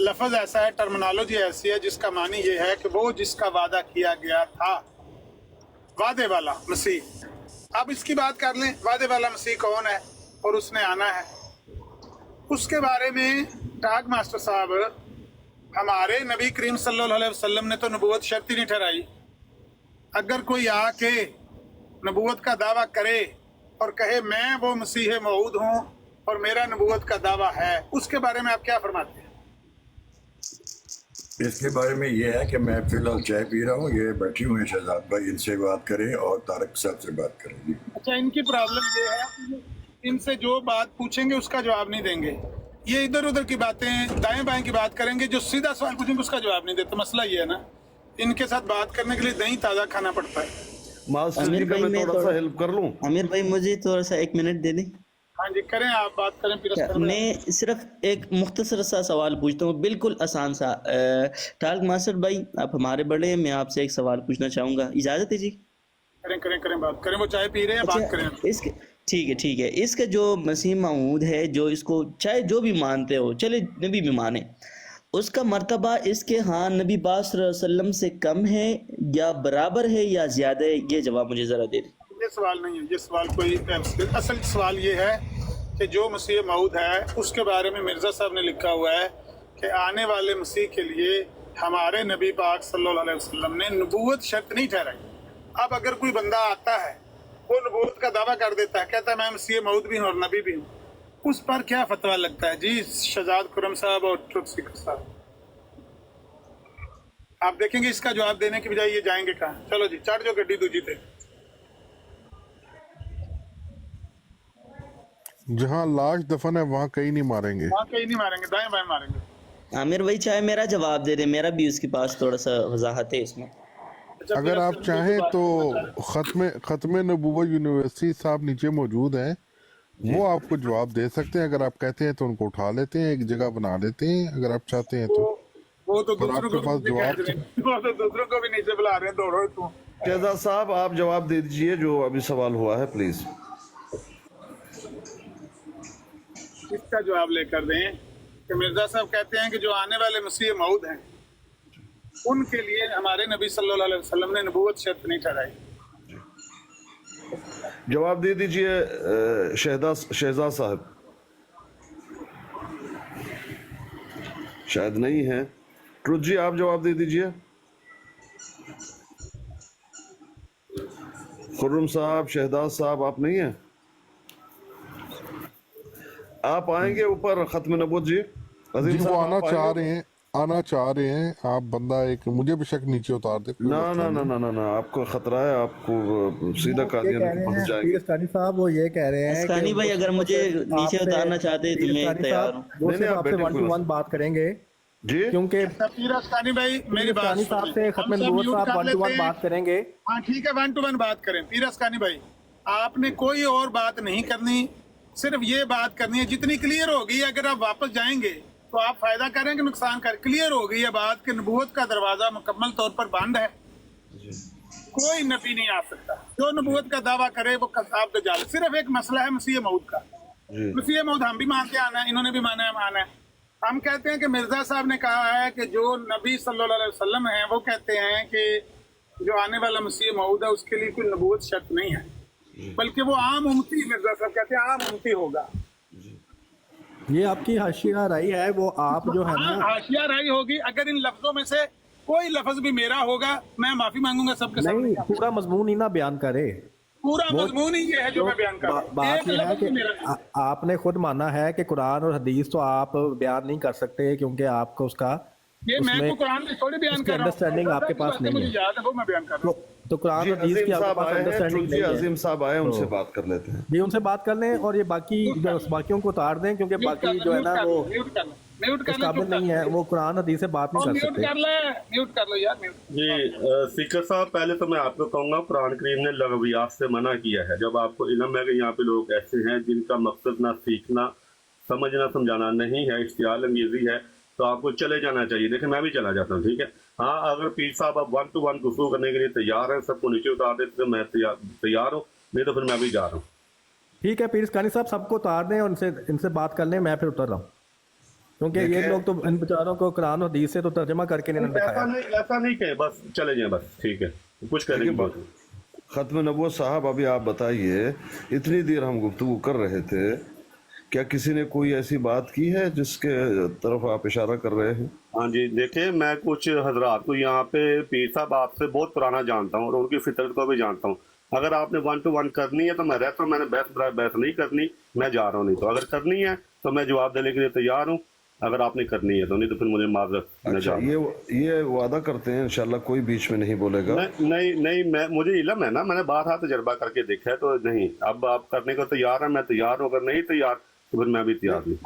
لفظ ایسا ہے، ٹرمنالوجی ایسی ہے جس کا معنی یہ ہے کہ وہ جس کا وعدہ کیا گیا تھا، وعدے والا مسیح. اب اس کی بات کر لیں، وعدے والا مسیح کون ہے اور اس نے آنا ہے. اس کے بارے میں ٹاک ماسٹر صاحب، ہمارے نبی کریم صلی اللہ علیہ وسلم نے تو نبوت شرط ہی نہیں ٹھہرائی. اگر کوئی آ کے نبوت کا دعویٰ کرے اور کہے میں وہ مسیح موعود ہوں اور میرا نبوت کا دعویٰ ہے، اس کے بارے میں آپ کیا فرماتے ہیں؟ اس کے بارے میں یہ ہے کہ میں فی الحال چائے پی رہا ہوں، یہ بیٹھی ہوئے ہیں شہزاد بھائی، ان سے بات کریں اور طارق صاحب سے بات کریں. جی اچھا، ان کی پرابلم یہ ہے، ان سے جو بات پوچھیں گے اس کا جواب نہیں دیں گے. یہ ادھر ادھر کی باتیں دائیں بائیں کی بات کریں گے، جو سیدھا سوال پوچھیں گے اس کا جواب نہیں دیتے. مسئلہ یہ ہے نا، ان کے ساتھ بات کرنے کے لیے دہی تازہ کھانا پڑتا ہے. ماسٹر جی کا میں تھوڑا سا ہیلپ کر لوں؟ عامر بھائی مجھے تھوڑا سا 1 منٹ دے دیں. ہاں جی کریں، آپ بات کریں. پھر میں صرف ایک مختصر سا سوال پوچھتا ہوں، بالکل آسان سا. ٹالک ماسٹر بھائی آپ ہمارے بڑے ہیں، میں آپ سے ایک سوال پوچھنا چاہوں گا، اجازت ہے جی؟ کریں بات کریں. وہ چائے پی رہے ہیں، بات کریں. اس کے ٹھیک ہے. اس کا جو مسیح موعود ہے، جو اس کو چاہے جو بھی مانتے ہو، چلے نبی بھی مانے، اس کا مرتبہ اس کے ہاں نبی پاک صلی اللہ علیہ وسلم سے کم ہے یا برابر ہے یا زیادہ ہے؟ یہ جواب مجھے ذرا دے دیں. یہ سوال نہیں ہے، یہ سوال کوئی اصل سوال یہ ہے کہ جو مسیح موعود ہے اس کے بارے میں مرزا صاحب نے لکھا ہوا ہے کہ آنے والے مسیح کے لیے ہمارے نبی پاک صلی اللہ علیہ وسلم نے نبوت شرط نہیں ٹھہرائی. اب اگر کوئی بندہ آتا ہے، وہ نبوت کا دعویٰ کر دیتا ہے، کہتا ہے میں مسیح موعود بھی ہوں اور نبی بھی ہوں، اس پر کیا فتویٰ لگتا ہے؟ جی شہزاد خرم صاحب اور ٹروتھ سیکر صاحب، آپ دیکھیں گے اس کا جواب دینے کی بجائے یہ جائیں گے کہاں. چلو جی چڑھ جو گڈی دوجی تے. جہاں لاش دفن ہے وہاں کہیں نہیں ماریں گے، وہاں کہیں نہیں ماریں گے، دائیں بائیں ماریں گے. عامر بھائی چاہے میرا جواب دے دیں، میرا بھی اس کے پاس تھوڑا سا وضاحت ہے اس میں. اگر آپ چاہیں تو ختم نبوت یونیورسٹی صاحب نیچے موجود ہیں، وہ آپ کو جواب دے سکتے ہیں. اگر آپ کہتے ہیں تو ان کو اٹھا لیتے ہیں، ایک جگہ بنا لیتے ہیں اگر آپ چاہتے ہیں تو. وہ تو اور آپ کے پاس جواب دوسروں کو بھی نیچے بلا رہے ہیں، دوڑو تو. شہزاد صاحب آپ جواب دے دیجئے جو ابھی سوال ہوا ہے پلیز. اس کا جواب لے کر دیں کہ مرزا صاحب کہتے ہیں کہ جو آنے والے مسیح موعود ہیں ان کے لیے ہمارے نبی صلی اللہ علیہ وسلم نے نبوت شرط نہیں ٹھہرائی. جواب دے دیجئے شہزاد صاحب. شاید نہیں ہے. ٹروتھ جی آپ جواب دے دیجئے. خرم صاحب، شہزاد صاحب آپ نہیں ہیں؟ آپ آئیں گے اوپر ختم نبوت جی؟ جی وہ آنا چاہ رہے ہیں. آپ بندہ ایک مجھے بھی شک نیچے اتار دے. نا آپ کو خطرہ ہے، آپ کو سیدھا قادیان میں پہنچ جائیں گے. اسکانی صاحب وہ یہ کہہ رہے ہیں اسکانی بھائی اگر مجھے نیچے اتارنا چاہتے ہیں تو میں تیار ہوں. وہ صرف آپ سے 1 to 1 بات کریں گے جی، کیونکہ پیر اسکانی بھائی میری بات صاحب سے ختم نبوت صاحب 1 to 1 بات کریں گے. ہاں ٹھیک ہے، 1 to 1 بات کریں. پیر اسکانی بھائی آپ نے کوئی اور بات نہیں کرنی، صرف یہ بات کرنی ہے جتنی کلیئر ہوگی. اگر آپ واپس جائیں گے تو آپ فائدہ کریں گے نقصان کر. کلیئر ہو گئی یہ بات کہ نبوت کا دروازہ مکمل طور پر بند ہے، کوئی نبی نہیں آ سکتا. جو نبوت کا دعویٰ کرے وہ کذاب دجال. صرف ایک مسئلہ ہے مسیح موعود کا. مسیح موعود ہم بھی مانتے آنا ہے، انہوں نے بھی مانا ہے، مانا ہے. ہم کہتے ہیں کہ مرزا صاحب نے کہا ہے کہ جو نبی صلی اللہ علیہ وسلم ہیں وہ کہتے ہیں کہ جو آنے والا مسیح موعود ہے اس کے لیے کوئی نبوت شرط نہیں ہے، بلکہ وہ عام امتی، مرزا صاحب کہتے ہیں عام امتی ہوگا. یہ آپ کی حاشیہ رائے ہے، وہ آپ جو ہے نا حاشیہ رائے ہوگی. اگر ان لفظوں میں سے کوئی لفظ بھی میرا ہوگا میں معافی مانگوں گا سب کے سامنے. نہیں، پورا مضمون ہی نہ بیان کرے. پورا مضمون ہی یہ ہے جو میں بیان کر رہا ہوں. بات یہ ہے کہ آپ نے خود مانا ہے کہ قرآن اور حدیث تو آپ بیان نہیں کر سکتے کیونکہ آپ کو اس کا ये मैं तो कुरान में थोड़ी बयान कर रहा हूँ, अंडरस्टैंडिंग आपके पास नहीं मुझे है, याद है वो मैं बयान कर रहा हूँ। तो कुरान और हदीस की अजीम आपके साहब पास आए हैं, अंडरस्टैंडिंग चूंकि नहीं है। अजीम साहब आए उनसे बात कर लेते हैं। ये उनसे बात कर लें और ये बाकियों को उतार दें, क्योंकि बाकी जो है ना वो म्यूट इस कर काबिल नहीं है, वो कुरान हदीस से बात नहीं कर म्यूट सकते। कर ले, म्यूट कर लो यार, म्यूट। जी स्पीकर साहब, पहले तो मैं आपको कहूँगा कुरान करीम ने लगवियात से मना किया है। जब आपको इल्म है कि यहाँ पे लोग ऐसे हैं जिनका मकसद ना सीखना, समझना, समझाना नहीं है, इश्तियाल अंगेजी है, तो आपको चले जाना चाहिए। देखिए मैं भी चला जाता हूँ, ठीक है। हाँ, अगर पीर साहब आप 1 to 1 गुफ्तगू करने के लिए तैयार हैं, सबको नीचे उतार देते तो मैं तैयार हूँ, नहीं तो फिर मैं भी जा रहा हूँ। ठीक है पीर कानी साहब, सबको उतार दें और इनसे बात कर लें, मैं फिर उतर रहा हूँ, क्योंकि ये लोग तो इन बेचारों को कुरान और हदीस से तो तर्जमा करके नहीं दिखाया। ऐसा नहीं कहे, बस चले जाए, बस ठीक है, कुछ कहने की बात नहीं। खत्म नबूवत साहब, अभी आप बताइए, इतनी देर हम गुफ्तगू कर रहे थे, क्या किसी ने कोई ऐसी बात की है जिसके तरफ आप इशारा कर रहे हैं? हाँ जी, देखिए मैं कुछ हजरात को यहाँ पे, पीर साहब आपसे बहुत पुराना जानता हूँ और उनकी फितरत को भी जानता हूँ। अगर आपने 1 to 1 करनी है तो मैं रहता हूँ, मैंने बहस नहीं करनी, मैं जा रहा हूँ। नहीं तो अगर करनी है तो मैं जवाब देने के लिए तैयार हूँ, अगर आपने करनी है तो, नहीं तो फिर मुझे माजरत। अच्छा, ये वादा करते हैं इंशाल्लाह कोई बीच में नहीं बोलेगा? नहीं, मैं मुझे इल्म है ना, मैंने बार तजर्बा करके देखा है, तो नहीं, अब आप करने को तैयार है, मैं तैयार हूँ, अगर नहीं तैयार तो फिर मैं भी तैयार हूँ।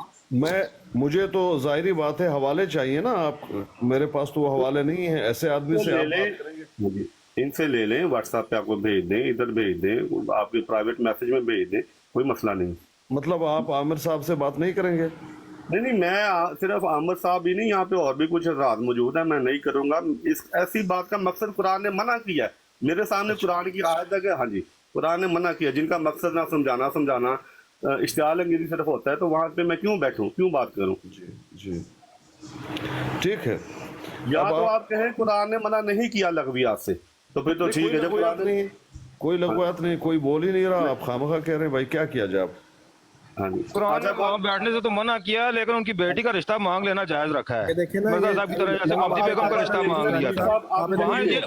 मुझे तो जाहिर बात है, हवाले चाहिए ना, आप मेरे पास तो वो हवाले नहीं है, ऐसे आदमी से आप बात करेंगे? इनसे ले लें, व्हाट्सएप पे आपको भेज दें, इधर भेज दें, आपके प्राइवेट मैसेज में भेज दें, कोई मसला नहीं। मतलब आप आमिर साहब से बात नहीं करेंगे? नहीं, मैं सिर्फ आमिर साहब ही नहीं, यहाँ पे और भी कुछ हज़रात मौजूद है, मैं नहीं करूँगा। इस ऐसी बात का मकसद कुरान ने मना किया है, मेरे सामने कुरान की आयत है कि हाँ जी कुरान ने मना किया, जिनका मकसद ना समझाना इश्तियाल अंगेजी सिर्फ होता है, तो वहाँ पे मैं क्यों बैठूँ, क्यों बात करूँ? जी ठीक है। या तो आप कहें कुरान ने मना नहीं किया लगवियात से, तो फिर तो ठीक है। जब कुरान नहीं, कोई लगवात नहीं, कोई बोल ही नहीं रहा, आप खामखा कह रहे हैं, भाई क्या किया जाए आप? कुरान ने वहाँ बैठने से तो मना किया, लेकिन उनकी बेटी का रिश्ता मांग लेना जायज रखा है। मिर्जा साहब की तरह जैसे ममती बेगम का रिश्ता मांग लिया था,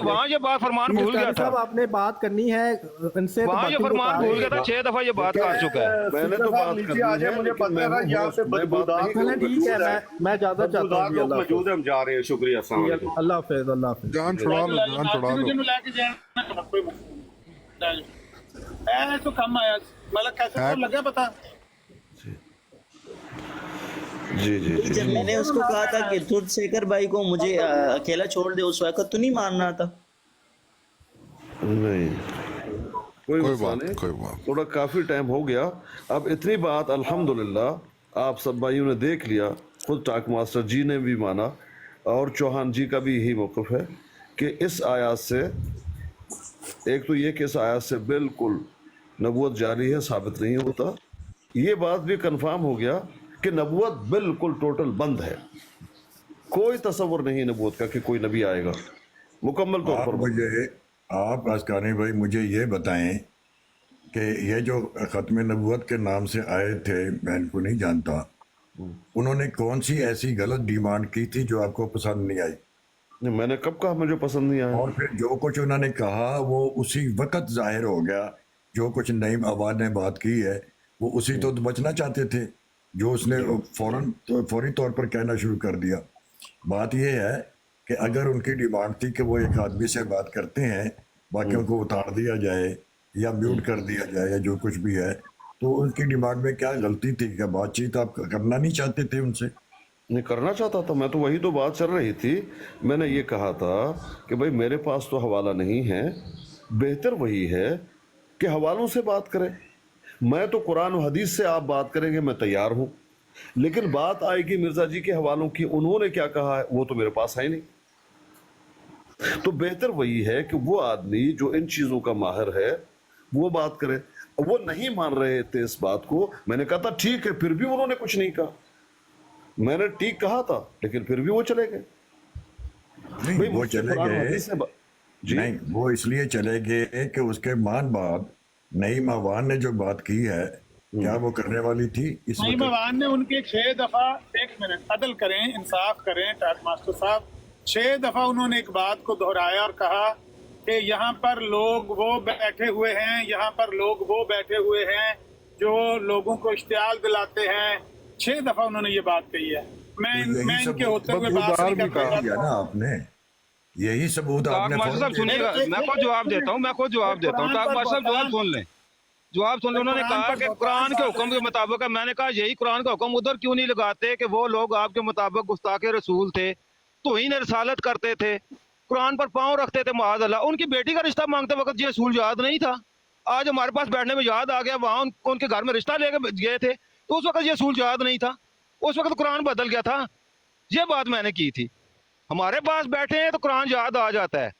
वहाँ ये बात फरमान भूल गया था। आपने बात करनी है इनसे, वहाँ ये फरमान भूल गया था, 6 दफा ये बात कर चुका है। मैंने तो बात नीचे आ जाए, मुझे पता है यहाँ से बदबूदार ठीक है, मैं ज्यादा चाहता हूँ, मौजूद है, हम जा रहे हैं। शुक्रिया, अस्सलाम वालेकुम, अल्लाह हाफिज, अल्लाह हाफिज। जान छुड़ा लो, जान छुड़ा लो। तो कम आया, मतलब कैसे लगा पता? जी जी जी। जब मैंने उसको कहा था कि तुझ शेखर भाई को मुझे अकेला छोड़ दे, उस वक्त तो नहीं मान रहा था। नहीं, कोई बात नहीं, कोई बात। थोड़ा काफी टाइम हो गया। अब इतनी बात अल्हम्दुलिल्लाह आप सब भाइयों ने देख लिया, खुद टाक मास्टर जी ने भी माना और चौहान जी का भी यही मौक़िफ़ है कि इस आयत से, एक तो ये कि इस आयत से बिल्कुल नबूवत जारी है, साबित नहीं होता। ये बात भी कंफर्म हो गया कि नबूवत बिल्कुल टोटल बंद है, कोई तसव्वुर नहीं नबूवत का कि कोई नबी आएगा, मुकम्मल तौर पर। आप अस्कानी भाई मुझे ये बताएं कि ये जो ख़त्म नबूवत के नाम से आए थे, मैं इनको नहीं जानता, उन्होंने कौन सी ऐसी गलत डिमांड की थी जो आपको पसंद नहीं आई? नहीं, मैंने कब कहा मुझे पसंद नहीं आया? और फिर जो कुछ उन्होंने कहा वो उसी वक्त जाहिर हो गया, जो कुछ नईम आबाद ने बात की है वो उसी तो बचना चाहते थे, जो उसने फौरी तौर पर कहना शुरू कर दिया। बात यह है कि अगर उनकी डिमांड थी कि वो एक आदमी से बात करते हैं, बाकियों को उतार दिया जाए या म्यूट कर दिया जाए या जो कुछ भी है, तो उनकी डिमांड में क्या गलती थी? क्या बातचीत आप करना नहीं चाहते थे उनसे? नहीं करना चाहता था मैं तो, वही तो बात चल रही थी। मैंने ये कहा था कि भाई मेरे पास तो हवाला नहीं है, बेहतर वही है कि हवालों से बात करें। मैं तो कुरान और हदीस से आप बात करेंगे, मैं तैयार हूँ, लेकिन बात आएगी मिर्जा जी के हवालों की, उन्होंने क्या कहा है वो तो मेरे पास है ही नहीं। तो बेहतर वही है कि वो आदमी जो इन चीज़ों का माहिर है वो बात करे। वो नहीं मान रहे थे इस बात को, मैंने कहा था ठीक है, फिर भी उन्होंने कुछ नहीं कहा। मैंने ठीक कहा था लेकिन फिर भी वो चले गए। नहीं वो चले गए, नहीं वो इसलिए चले गए कि उसके बाद नईम आवान ने जो बात की है, क्या वो करने वाली थी? नईम आवान ने उनके 6 दफा, एक मिनट अदल करें, इंसाफ करें टाक मास्टर साहब, 6 दफा उन्होंने एक बात को दोहराया और कहा कि यहाँ पर लोग वो बैठे हुए हैं, यहाँ पर लोग वो बैठे हुए हैं जो लोगों को इश्तियाल दिलाते हैं। 6 दफा उन्होंने ये बात कही है। मैं यही मैं इनके सबूत होते हुए बात नहीं कर कहा रहा ना आपने, यही सबूत आपने मास्टर साहब सुनिएगा, मैं खुद जवाब देता हूँ, मैं खुद जवाब देता हूँ। मास्टर साहब जवाब सुन लें, जवाब सुन लें। उन्होंने कहा कि कुरान के हुक्म के मुताबिक है। मैंने कहा यही कुरान का हुक्म उधर क्यों नहीं लगाते कि वो लोग आपके मुताबिक गुस्ताखे रसूल थे, तौहीन रसालत करते थे, कुरान पर पाँव रखते थे, माज़ अल्लाह। उनकी बेटी का रिश्ता मांगते वक्त ये असूल याद नहीं था। आज हमारे पास बैठने में याद आ गया, वहाँ उनके घर में रिश्ता लेके गए थे तो उस वक्त ये असूल याद नहीं था, उस वक्त कुरान बदल गया था। ये बात मैंने की थी। हमारे पास बैठे हैं तो कुरान याद आ जाता है।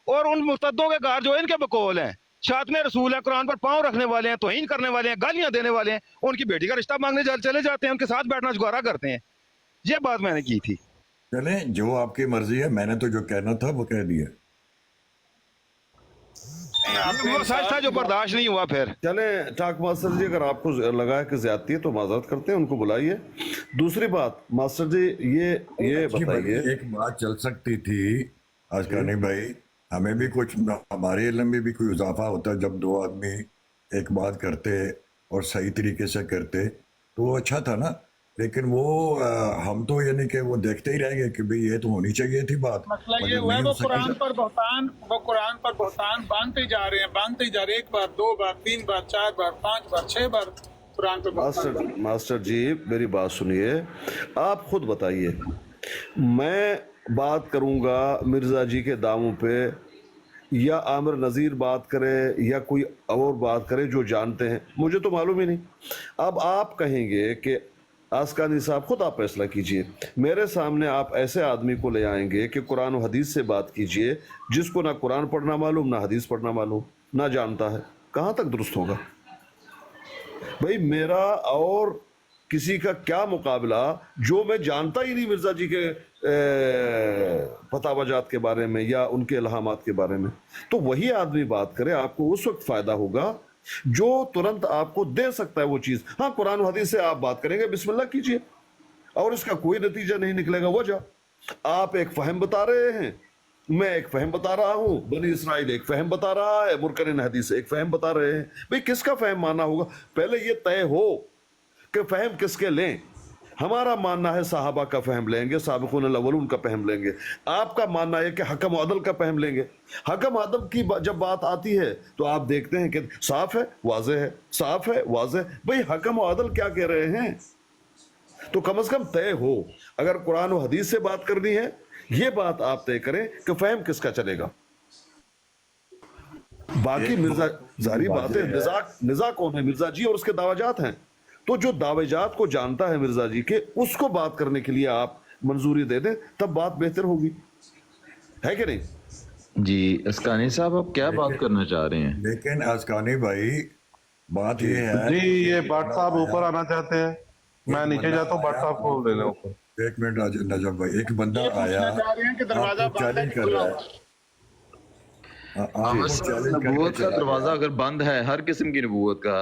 और उन मुर्तदों के घर जो इनके बकौल हैं, शातमे रसूल हैं, कुरान पर पाँव रखने वाले हैं, तौहीन करने वाले हैं, गालियां देने वाले हैं, उनकी बेटी का रिश्ता मांगने चले जाते हैं, उनके साथ बैठना जुगारा करते हैं। ये बात मैंने की थी। चले, जो आपकी मर्जी है, मैंने तो जो कहना था वो कह दिया। वो सच था जो बर्दाश्त नहीं हुआ। फिर चले टाक मास्टर जी, अगर आपको लगा है कि ज्यादती है तो माजरत करते हैं, उनको बुलाइए। दूसरी बात मास्टर जी, ये बताइए, एक बात चल सकती थी आशकानी भाई, हमें भी कुछ, हमारे इल्म में भी कोई इजाफा होता जब दो आदमी एक बात करते और सही तरीके से करते तो वो अच्छा था ना। लेकिन वो हम तो यानी कि वो देखते ही रह गए कि भाई ये तो होनी चाहिए थी बात। मसला ये हुआ है, वो कुरान पर बहतान बांधते जा रहे हैं, एक बार, दो बार, तीन बार, चार बार, पांच बार, 6 बार कुरान पर। मास्टर जी मेरी बात सुनिए, आप खुद बताइए। मैं बात करूंगा मिर्जा जी के दामों पे, या आमिर नज़ीर बात करे, या कोई और बात करे जो जानते हैं, मुझे तो मालूम ही नहीं। अब आप कहेंगे कि आस्कानी साहब खुद आप फैसला कीजिए। मेरे सामने आप ऐसे आदमी को ले आएंगे कि कुरान और हदीस से बात कीजिए, जिसको ना कुरान पढ़ना मालूम, ना हदीस पढ़ना मालूम, ना जानता है। कहाँ तक दुरुस्त होगा भाई? मेरा और किसी का क्या मुकाबला जो मैं जानता ही नहीं मिर्जा जी के फतावाजात के बारे में या उनके इल्हामात के बारे में। तो वही आदमी बात करे, आपको उस वक्त फायदा होगा जो तुरंत आपको दे सकता है वो चीज। हाँ, कुरान हदीस से आप बात करेंगे, बिस्मिल्लाह कीजिए, और इसका कोई नतीजा नहीं निकलेगा। वजह आप एक फहम बता रहे हैं, मैं एक फहम बता रहा हूं, बनी इसराइल एक फहम बता रहा है, मुरकरिन हदीस एक फहम बता रहे हैं। भाई किसका फहम मानना होगा? पहले ये तय हो कि फहम किसके लें। हमारा मानना है साहबा का फहम लेंगे, साबिक़ून अव्वलून का फहम लेंगे। आपका मानना है कि हकम अदल का फहम लेंगे। हकम अदल की जब बात आती है तो आप देखते हैं कि साफ है, वाज़े है, साफ है, वाज़े। भाई हकम अदल क्या कह रहे हैं? तो कम से कम तय हो। अगर कुरान और हदीस से बात करनी है, ये बात आप तय करें कि फहम किसका चलेगा। बाकी मिर्जा जारी बात है, निज़ा कौन है? मिर्जा जी और उसके दावाजात हैं। तो जो दावेजात को जानता है मिर्जा जी के, उसको बात करने के लिए आप मंजूरी दे दें, तब बात बेहतर होगी, है कि नहीं? जी अस्कानी साहब, आप क्या बात करना चाह रहे हैं? लेकिन अस्कानी भाई बात ये है जी, ये भट्ट साहब ऊपर आना चाहते हैं, मैं नीचे जाता हूँ, भट्ट साहब को ले लो ऊपर। एक मिनट नजर भाई, एक बंदा आया चैलेंज कर रहा है। नबूवत का दरवाजा अगर बंद है, हर किस्म की नबूवत का,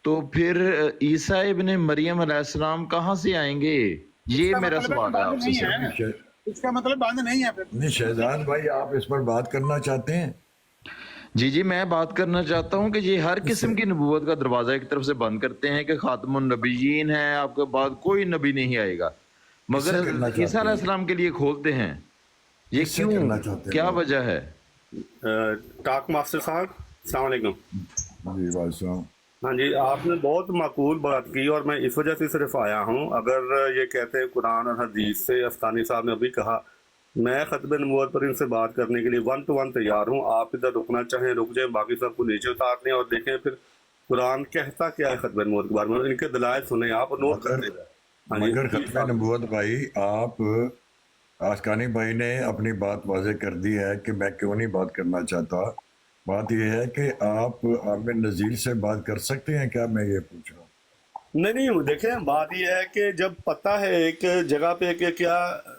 तो फिर ईसा इब्ने मरियम अलैहिस्सलाम कहाँ से आएंगे? ये मेरा सवाल है आपसे। इसका मतलब बंद नहीं है। नहीं शहजाद भाई, आप इस पर बात करना चाहते हैं? जी जी, मैं बात करना चाहता हूँ कि ये हर किस्म की नबूवत का दरवाजा एक तरफ से बंद करते हैं कि खातमुन नबीयीन है, आपके बाद कोई नबी नहीं आएगा, मगर ईसा अलैहिस्सलाम के लिए खोलते हैं। ये क्यों, क्या वजह है? टाक मास्टर साहब, अस्सलाम वालेकुम। जी वालेकुम। हाँ जी, आपने बहुत माकूल बात की और मैं इस वजह से सिर्फ आया हूँ। अगर ये कहते हैं कुरान और हदीस से, अस्तानी साहब ने अभी कहा, मैं खतबे नबूवत पर इनसे बात करने के लिए 1 to 1 तैयार हूँ। आप इधर रुकना चाहें रुक जाएं, बाकी सबको नीचे उतार लें और देखें फिर कुरान कहता क्या है खतबे नबूवत के बारे में। इनके दलाइल सुने आप और नोट करते जाएं। मगर खतबे नबूवत भाई, आप आशकानी भाई ने अपनी बात वाज़ेह कर दी है कि मैं क्यों नहीं बात करना चाहता। बात यह है कि आप आमिर नज़ीर से बात कर सकते हैं क्या? मैं ये पूछ रहा हूँ। नहीं, देखें बात यह है कि जब पता है एक जगह पे कि क्या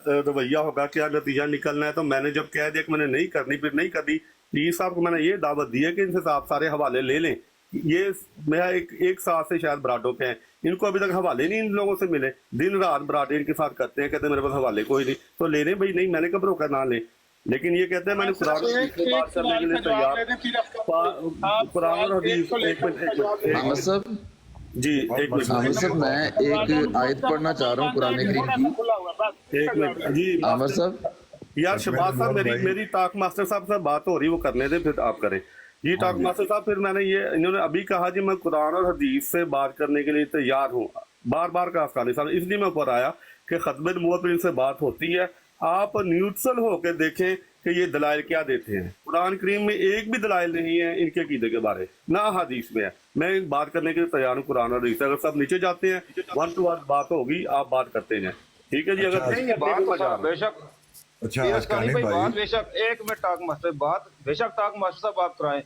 रवैया होगा, क्या नतीजा निकलना है, तो मैंने जब कह दिया कि मैंने नहीं करनी, फिर नहीं करनी। पीर साहब को मैंने ये दावत दी है कि इनसे आप सारे हवाले ले लें। ये मेरा एक साल से शायद बराडो पे हैं, इनको अभी तक हवाले नहीं इन लोगों से मिले। दिन रात बराडे इनके साथ करते हैं, कहते हैं मेरे पास हवाले कोई नहीं, तो ले लें भाई। नहीं, मैंने कब रोका ना लें, लेकिन ये कहते हैं मैंने कुरान की बात करने के लिए तैयार। कुरान और हदीस जी एक मिनट आमिर साहब मैं एक आयत पढ़ना चाह रहा हूँ कुरान करीम की। एक मिनट जी आमिर साहब यार शहबाज साहब मेरी टाक मास्टर साहब से बात हो रही वो करने दे फिर आप करें जी टाक मास्टर साहब। फिर मैंने ये इन्होंने अभी कहा जी मैं कुरान और हदीस से बात करने के लिए तैयार हूँ, बार बार का अफगानिस्तान, इसलिए मैं ऊपर आया कि खत्म नबूवत पर इनसे बात होती है, आप न्यूट्रल होकर देखें कि ये दलाइल क्या देते हैं। कुरान करीम में एक भी दलाइल नहीं है इनके अकीदे के बारे, ना हदीस में है। मैं बात करने के लिए तैयार हूँ कुरान और हदीस। अगर सब नीचे जाते हैं 1 to 1 बात होगी, आप बात करते हैं, ठीक है जी। अगर बेशक अच्छा भाई असकानी भाई बात बेशक एक मिनट टाक मास्टर बात बेशक टाक मास्टर साहब आप कराएं,